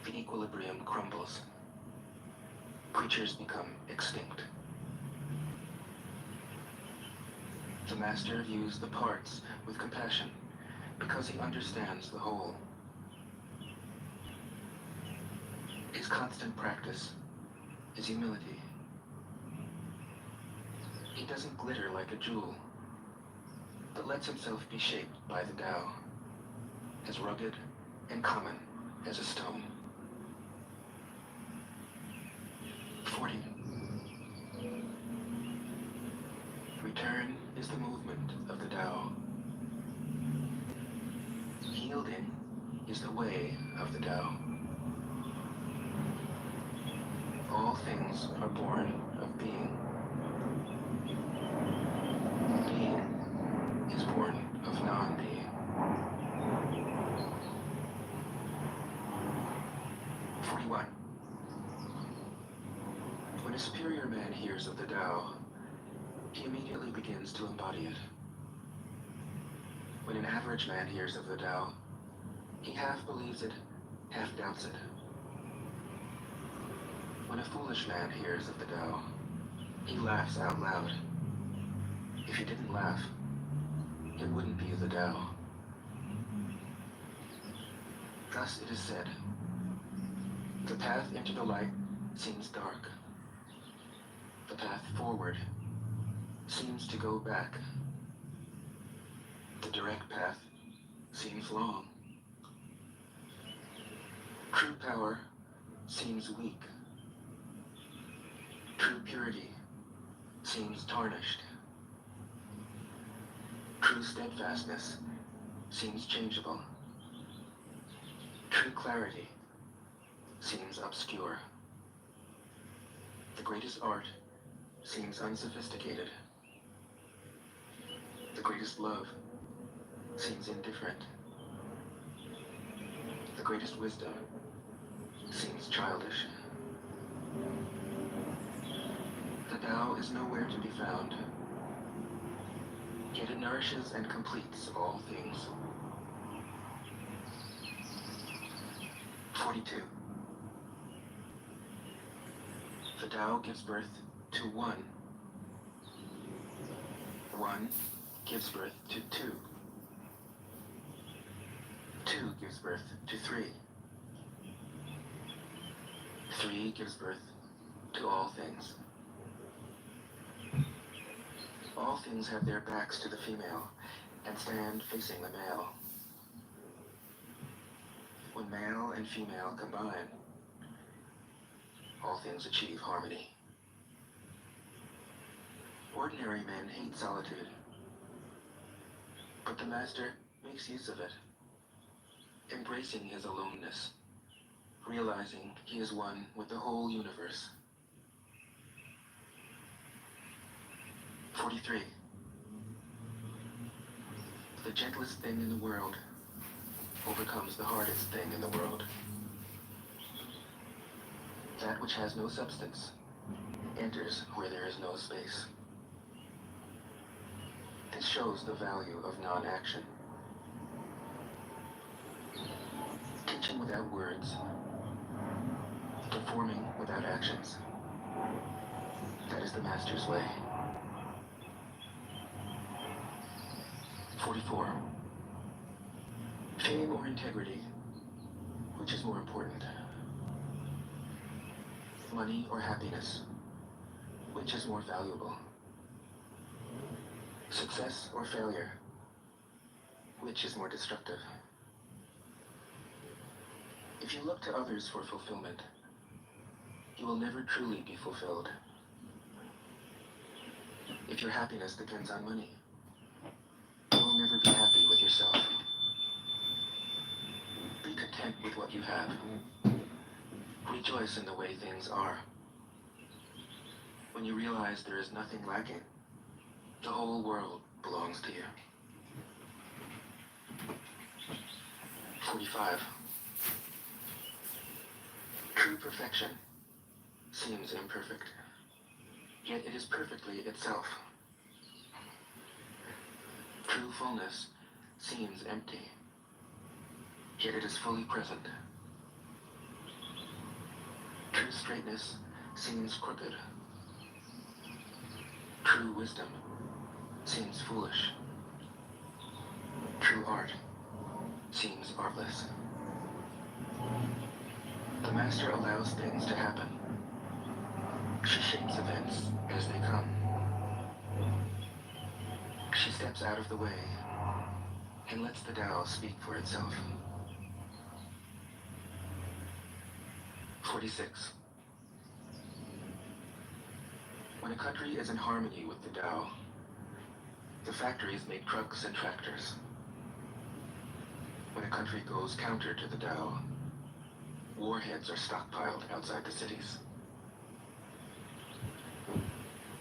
The equilibrium crumbles. Creatures become extinct. The master views the parts with compassion because he understands the whole. His constant practice is humility. He doesn't glitter like a jewel, but lets himself be shaped by the Tao, as rugged and common as a stone. 40. Return is the movement of the Tao. Yielding is the way of the Tao. All things are born of being. Being is born of non-being. 41. When a superior man hears of the Tao, he immediately begins to embody it. When an average man hears of the Tao, he half believes it, half doubts it. When a foolish man hears of the Tao, he laughs out loud. If he didn't laugh, it wouldn't be the Tao. Thus it is said, the path into the light seems dark. The path forward seems to go back. The direct path seems long. True power seems weak. True purity seems tarnished. True steadfastness seems changeable. True clarity seems obscure. The greatest art seems unsophisticated. The greatest love seems indifferent. The greatest wisdom seems childish. The Tao is nowhere to be found, yet it nourishes and completes all things. 42. The Tao gives birth to one. 1 gives birth to 2. 2 gives birth to 3. 3 gives birth to all things. All things have their backs to the female and stand facing the male. When male and female combine, all things achieve harmony. Ordinary men hate solitude, but the master makes use of it, embracing his aloneness, realizing he is one with the whole universe. 43. The gentlest thing in the world overcomes the hardest thing in the world. That which has no substance enters where there is no space. This shows the value of non-action. Teaching without words, performing without actions. That is the master's way. 44. Fame or integrity, which is more important? Money or happiness, which is more valuable? Success or failure, which is more destructive? If you look to others for fulfillment, you will never truly be fulfilled. If your happiness depends on money, you will never be happy with yourself. Be content with what you have. Rejoice in the way things are. When you realize there is nothing lacking, the whole world belongs to you. 45. True perfection seems imperfect, yet it is perfectly itself. True fullness seems empty, yet it is fully present. True straightness seems crooked. True wisdom seems foolish. True art seems artless. The master allows things to happen. She shapes events as they come. She steps out of the way and lets the Tao speak for itself. 46. When a country is in harmony with the Tao, the factories make trucks and tractors. When a country goes counter to the Tao, warheads are stockpiled outside the cities.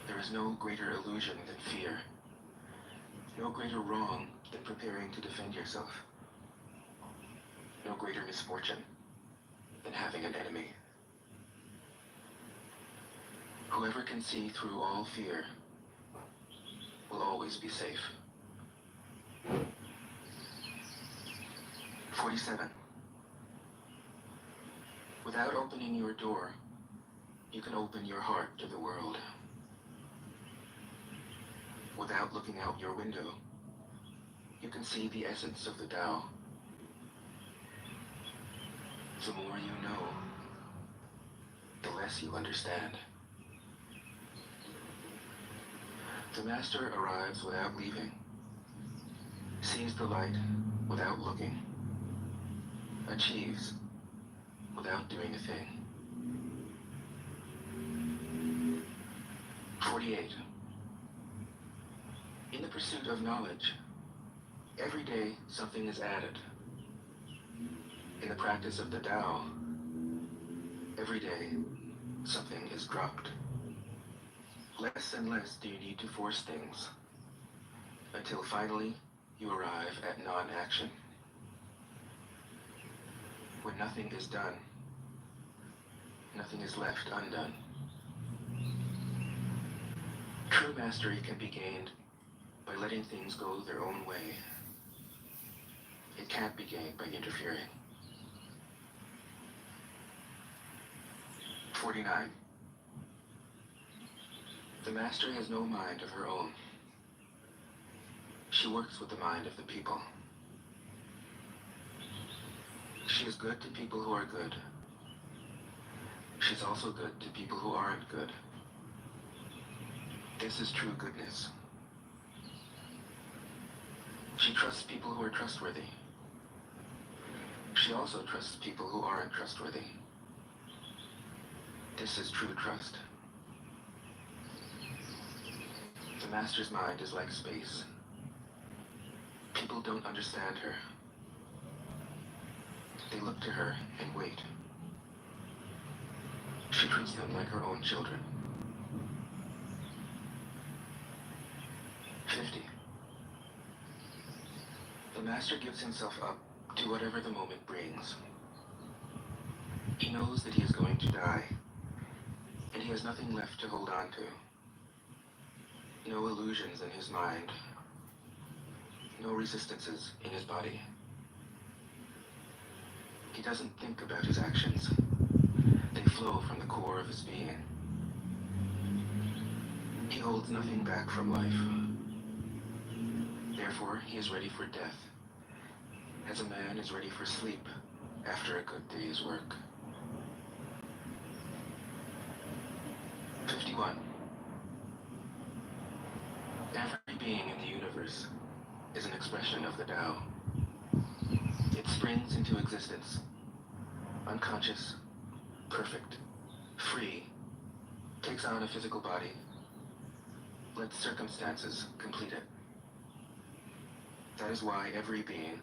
There is no greater illusion than fear, no greater wrong than preparing to defend yourself, no greater misfortune than having an enemy. Whoever can see through all fear will always be safe. 47. Without opening your door, you can open your heart to the world. Without looking out your window, you can see the essence of the Tao. The more you know, the less you understand. The master arrives without leaving, sees the light without looking, achieves without doing a thing. 48. In the pursuit of knowledge, every day something is added. In the practice of the Tao, every day something is dropped. Less and less do you need to force things, until finally you arrive at non-action. When nothing is done, nothing is left undone. True mastery can be gained by letting things go their own way. It can't be gained by interfering. 49. The master has no mind of her own. She works with the mind of the people. She is good to people who are good. She's also good to people who aren't good. This is true goodness. She trusts people who are trustworthy. She also trusts people who aren't trustworthy. This is true trust. The master's mind is like space. People don't understand her. They look to her and wait. She treats them like her own children. 50. The master gives himself up to whatever the moment brings. He knows that he is going to die, and he has nothing left to hold on to. No illusions in his mind. No resistances in his body. He doesn't think about his actions. They flow from the core of his being. He holds nothing back from life. Therefore, he is ready for death, as a man is ready for sleep after a good day's work. 51. Every being in the universe is an expression of the Tao. It springs into existence, unconscious, perfect, free, takes on a physical body, lets circumstances complete it. That is why every being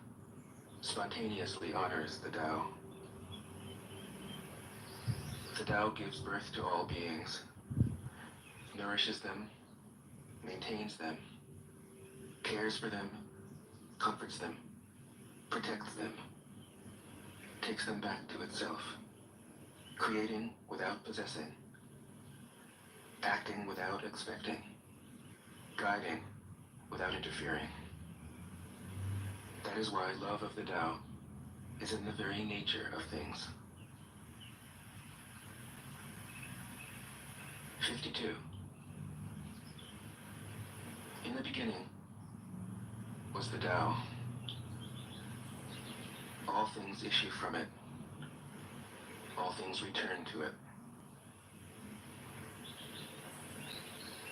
spontaneously honors the Tao. The Tao gives birth to all beings, nourishes them, maintains them, cares for them, comforts them, protects them, takes them back to itself, creating without possessing, acting without expecting, guiding without interfering. That is why love of the Tao is in the very nature of things. 52. In the beginning was the Tao. All things issue from it. All things return to it.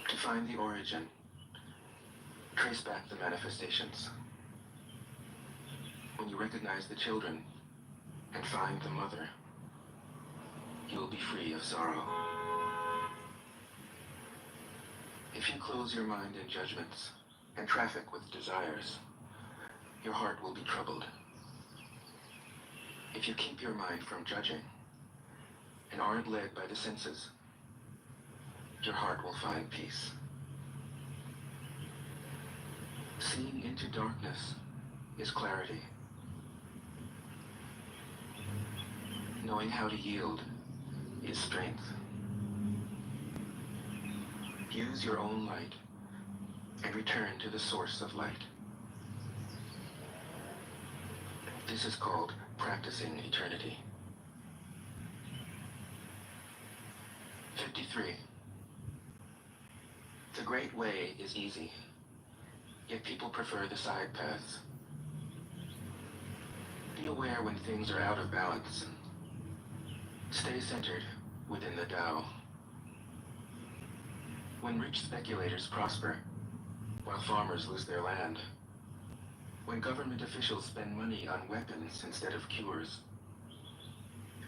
To find the origin, trace back the manifestations. When you recognize the children and find the mother, you will be free of sorrow. If you close your mind in judgments and traffic with desires, your heart will be troubled. If you keep your mind from judging and aren't led by the senses, your heart will find peace. Seeing into darkness is clarity. Knowing how to yield is strength. Use your own light and return to the source of light. This is called practicing eternity. 53. The great way is easy, yet people prefer the side paths. Be aware when things are out of balance. Stay centered within the Tao. When rich speculators prosper, while farmers lose their land. When government officials spend money on weapons instead of cures.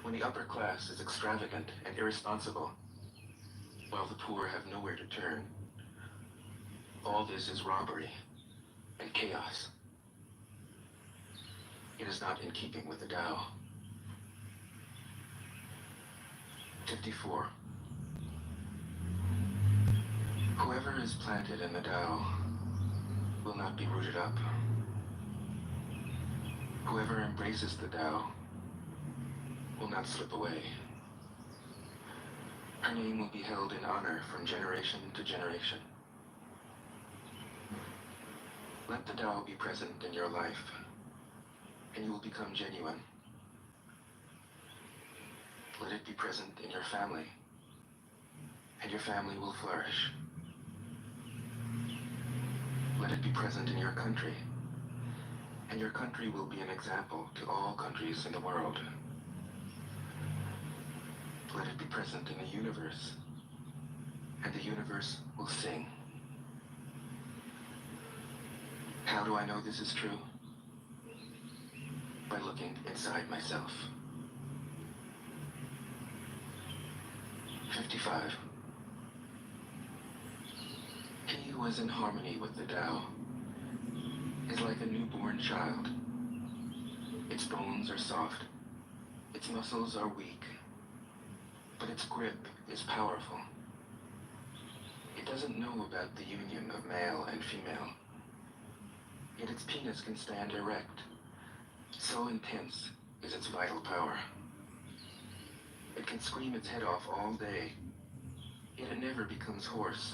When the upper class is extravagant and irresponsible, while the poor have nowhere to turn. All this is robbery and chaos. It is not in keeping with the Tao. 54. Whoever is planted in the Tao will not be rooted up. Whoever embraces the Tao will not slip away. Her name will be held in honor from generation to generation. Let the Tao be present in your life, and you will become genuine. Let it be present in your family, and your family will flourish. Let it be present in your country, and your country will be an example to all countries in the world. Let it be present in the universe, and the universe will sing. How do I know this is true? By looking inside myself. 55. He who is in harmony with the Tao is like a newborn child. Its bones are soft, its muscles are weak, but its grip is powerful. It doesn't know about the union of male and female, yet its penis can stand erect. So intense is its vital power. It can scream its head off all day, yet it never becomes hoarse.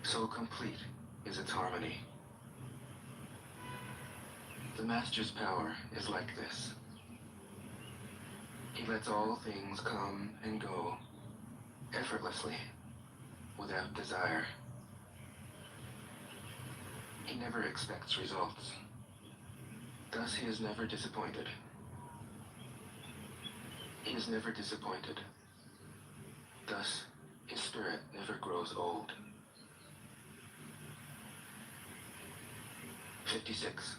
So complete is its harmony. The Master's power is like this. He lets all things come and go, effortlessly, without desire. He never expects results. Thus he is never disappointed. He is never disappointed. Thus his spirit never grows old. 56.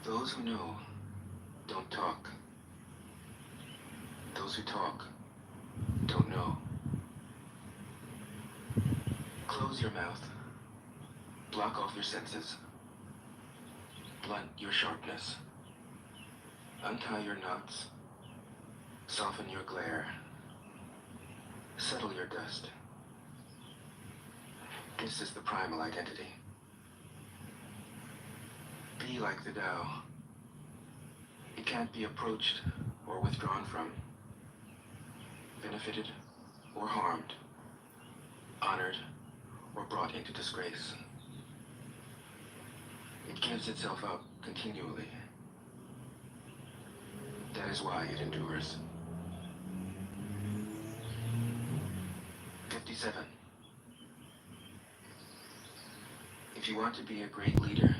Those who know don't talk. Those who talk don't know. Close your mouth. Block off your senses. Blunt your sharpness. Untie your knots. Soften your glare. Settle your dust. This is the primal identity. Be like the Tao. It can't be approached or withdrawn from, benefited or harmed, honored or brought into disgrace. It gives itself up continually. That is why it endures. 57. If you want to be a great leader,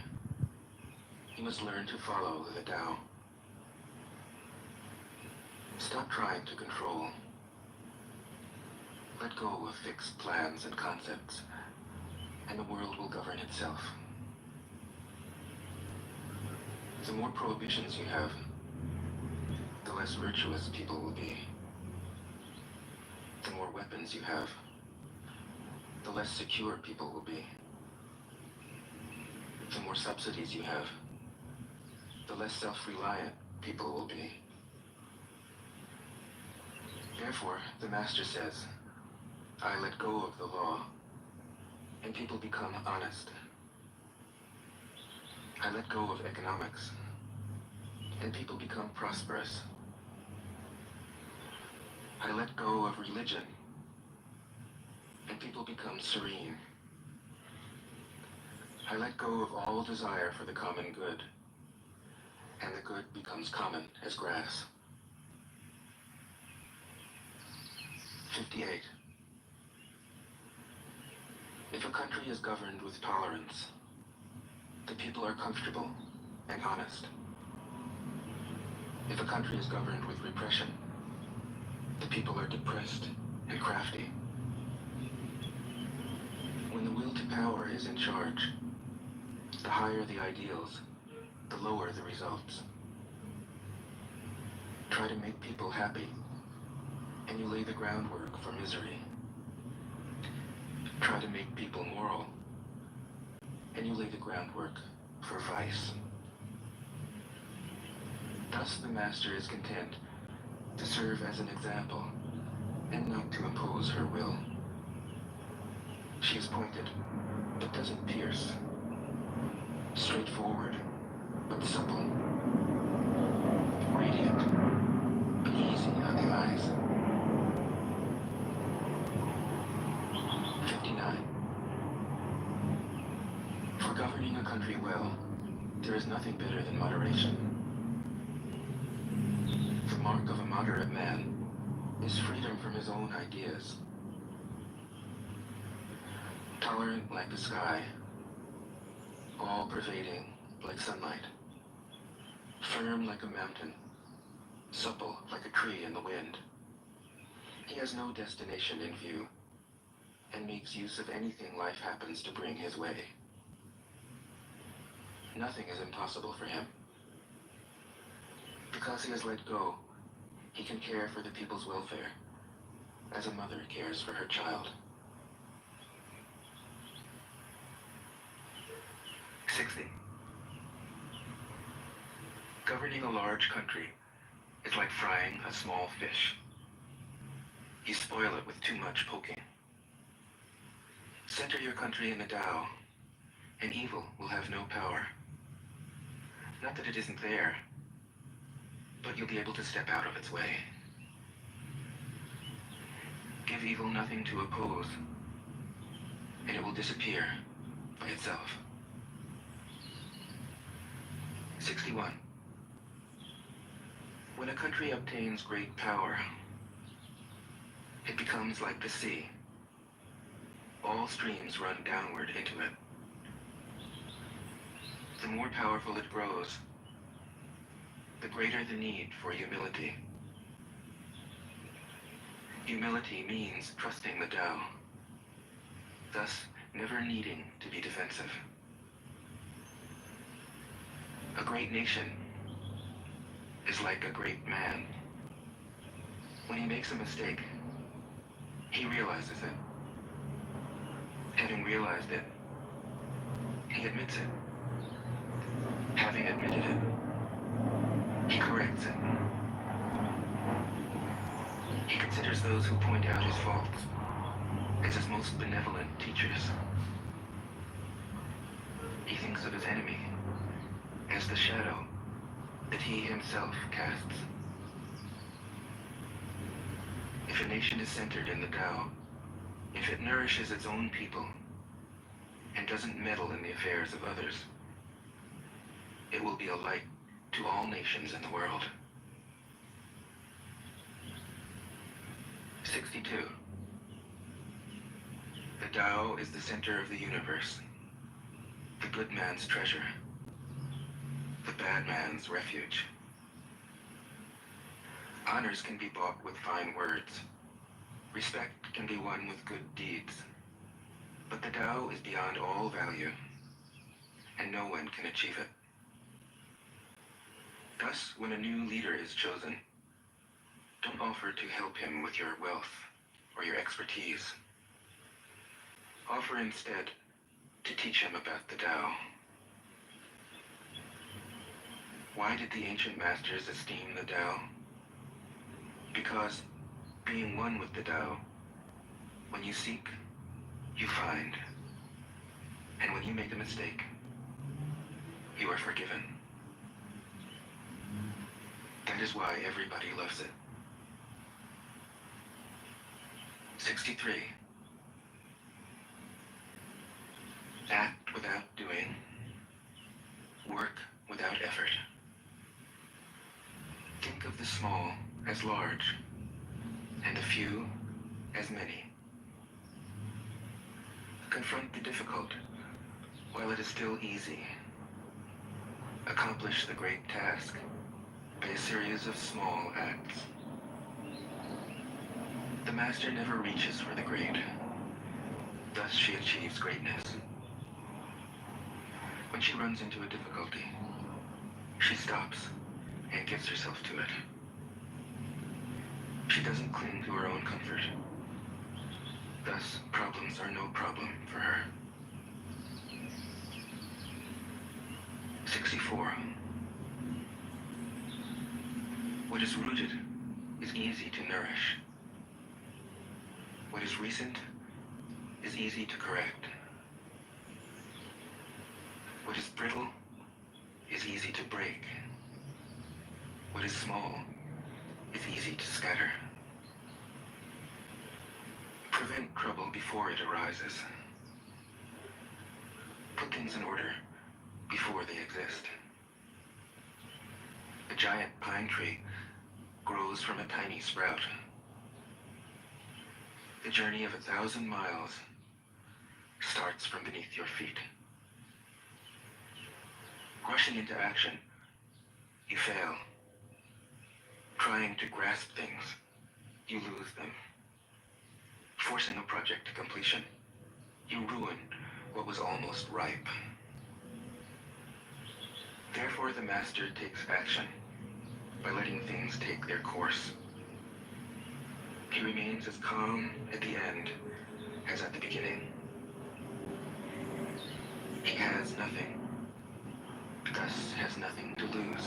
you must learn to follow the Tao. Stop trying to control. Let go of fixed plans and concepts, and the world will govern itself. The more prohibitions you have, the less virtuous people will be. The more weapons you have, the less secure people will be. The more subsidies you have, the less self-reliant people will be. Therefore, the Master says, I let go of the law, and people become honest. I let go of economics, and people become prosperous. I let go of religion, and people become serene. I let go of all desire for the common good, and the good becomes common as grass. 58. If a country is governed with tolerance, the people are comfortable and honest. If a country is governed with repression, the people are depressed and crafty. When the will to power is in charge, the higher the ideals, the lower the results. Try to make people happy, and you lay the groundwork for misery. Try to make people moral, and you lay the groundwork for vice. Thus the Master is content to serve as an example, and not to impose her will. She is pointed, but doesn't pierce. Straightforward, but supple. Radiant, but easy on the eyes. 59. For governing a country well, there is nothing better than moderation. The mark of a moderate man is freedom from his own ideas. tolerant like the sky, all-pervading like sunlight, firm like a mountain, supple like a tree in the wind. He has no destination in view, and makes use of anything life happens to bring his way. Nothing is impossible for him. Because he has let go, he can care for the people's welfare, as a mother cares for her child. 60. Governing a large country is like frying a small fish. You spoil it with too much poking. Center your country in the Tao, and evil will have no power. Not that it isn't there, but you'll be able to step out of its way. Give evil nothing to oppose, and it will disappear by itself. 61. When a country obtains great power, it becomes like the sea. All streams run downward into it. The more powerful it grows, the greater the need for humility. Humility means trusting the Tao, thus never needing to be defensive. A great nation is like a great man. When he makes a mistake, he realizes it. Having realized it, he admits it. Having admitted it, he corrects it. He considers those who point out his faults as his most benevolent teachers. He thinks of his enemy as the shadow that he himself casts. If a nation is centered in the Tao, if it nourishes its own people and doesn't meddle in the affairs of others, it will be a light to all nations in the world. 62. The Tao is the center of the universe, the good man's treasure, the bad man's refuge. Honors can be bought with fine words. Respect can be won with good deeds. But the Tao is beyond all value, and no one can achieve it. Thus, when a new leader is chosen, don't offer to help him with your wealth or your expertise. Offer instead to teach him about the Tao. Why did the ancient masters esteem the Tao? Because, being one with the Tao, when you seek, you find. And when you make a mistake, you are forgiven. That is why everybody loves it. 63. Act without doing. Work without effort. Think of the small as large, and the few as many. Confront the difficult while it is still easy. Accomplish the great task by a series of small acts. The master never reaches for the great. Thus she achieves greatness. When she runs into a difficulty, she stops and gives herself to it. She doesn't cling to her own comfort. Thus, problems are no problem for her. 64. What is rooted is easy to nourish. What is recent is easy to correct. What is brittle is easy to break. What is small is easy to scatter. Prevent trouble before it arises. Put things in order before they exist. A giant pine tree grows from a tiny sprout. The journey of 1,000 miles starts from beneath your feet. Rushing into action, you fail. Trying to grasp things, you lose them. Forcing a project to completion, you ruin what was almost ripe. Therefore, the master takes action by letting things take their course. He remains as calm at the end as at the beginning. He has nothing, thus has nothing to lose.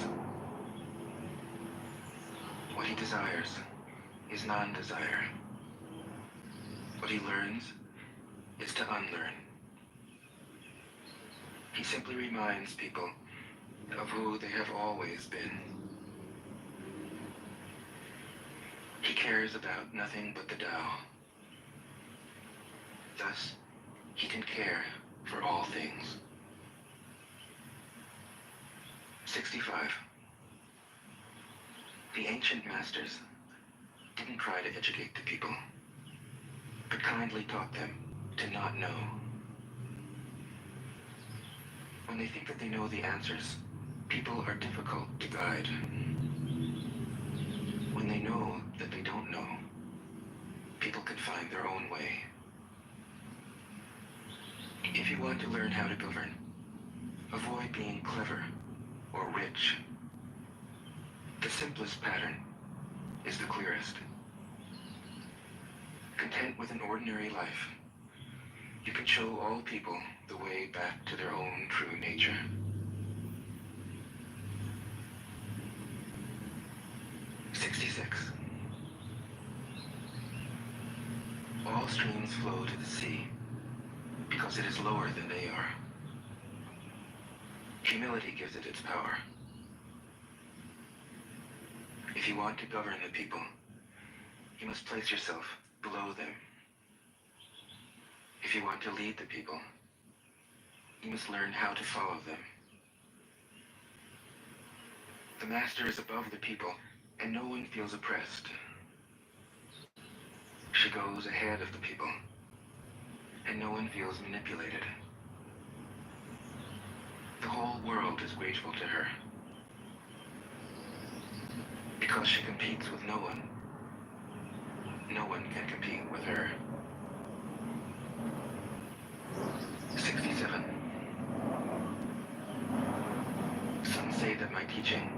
What he desires is non-desire. What he learns is to unlearn. He simply reminds people of who they have always been. He cares about nothing but the Tao. Thus, he can care for all things. 65. The ancient masters didn't try to educate the people, but kindly taught them to not know. When they think that they know the answers, people are difficult to guide. When they know that they don't know, people can find their own way. If you want to learn how to govern, avoid being clever or rich. The simplest pattern is the clearest. Content with an ordinary life, you can show all people the way back to their own true nature. All streams flow to the sea because it is lower than they are. Humility gives it its power. If you want to govern the people, you must place yourself below them. If you want to lead the people, you must learn how to follow them. The master is above the people, and no one feels oppressed. She goes ahead of the people, and no one feels manipulated. The whole world is grateful to her, because she competes with no one. No one can compete with her. 67. Some say that my teaching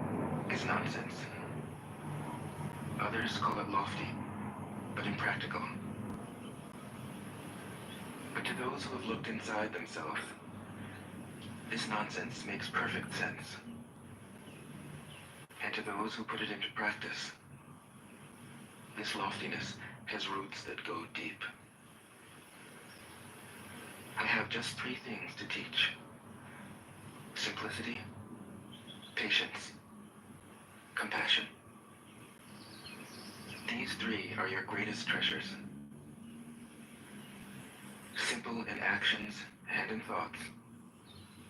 is nonsense. Others call it lofty, but impractical. But to those who have looked inside themselves, this nonsense makes perfect sense. And to those who put it into practice, this loftiness has roots that go deep. I have just 3 things to teach: simplicity, patience, compassion. These 3 are your greatest treasures. Simple in actions and in thoughts,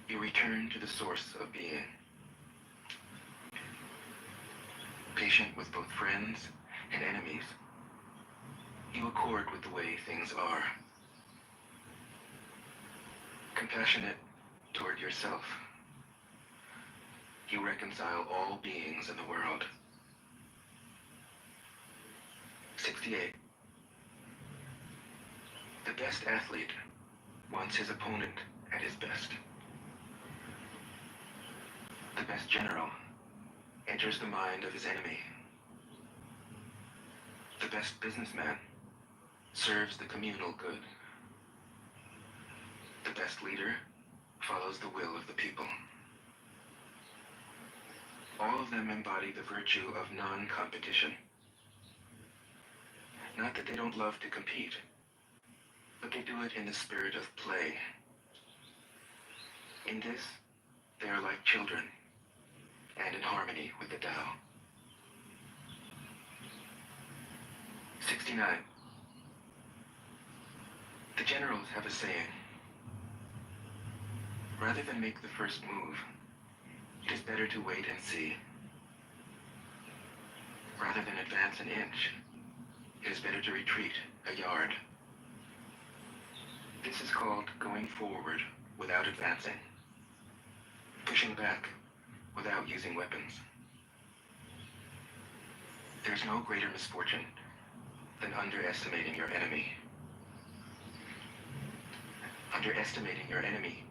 you return to the source of being. Patient with both friends and enemies, you accord with the way things are. Compassionate toward yourself, you reconcile all beings in the world. 68. The best athlete wants his opponent at his best. The best general enters the mind of his enemy. The best businessman serves the communal good. The best leader follows the will of the people. All of them embody the virtue of non-competition. Not that they don't love to compete, but they do it in the spirit of play. In this, they are like children, and in harmony with the Tao. 69. The generals have a saying: rather than make the first move, it is better to wait and see. Rather than advance an inch, it is better to retreat a yard. This is called going forward without advancing, pushing back without using weapons. There's no greater misfortune than underestimating your enemy. Underestimating your enemy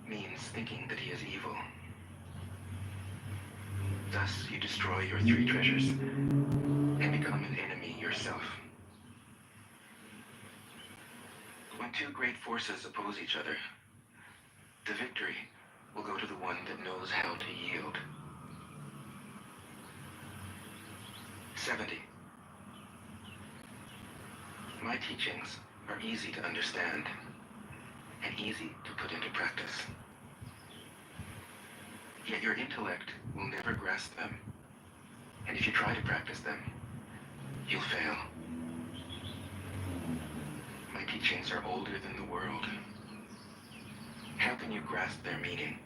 means thinking that he is evil. Thus, you destroy your three treasures and become an enemy yourself. When two great forces oppose each other, the victory will go to the one that knows how to yield. 70. My teachings are easy to understand and easy to put into practice. Yet your intellect will never grasp them, and if you try to practice them, you'll fail. My teachings are older than the world. How can you grasp their meaning?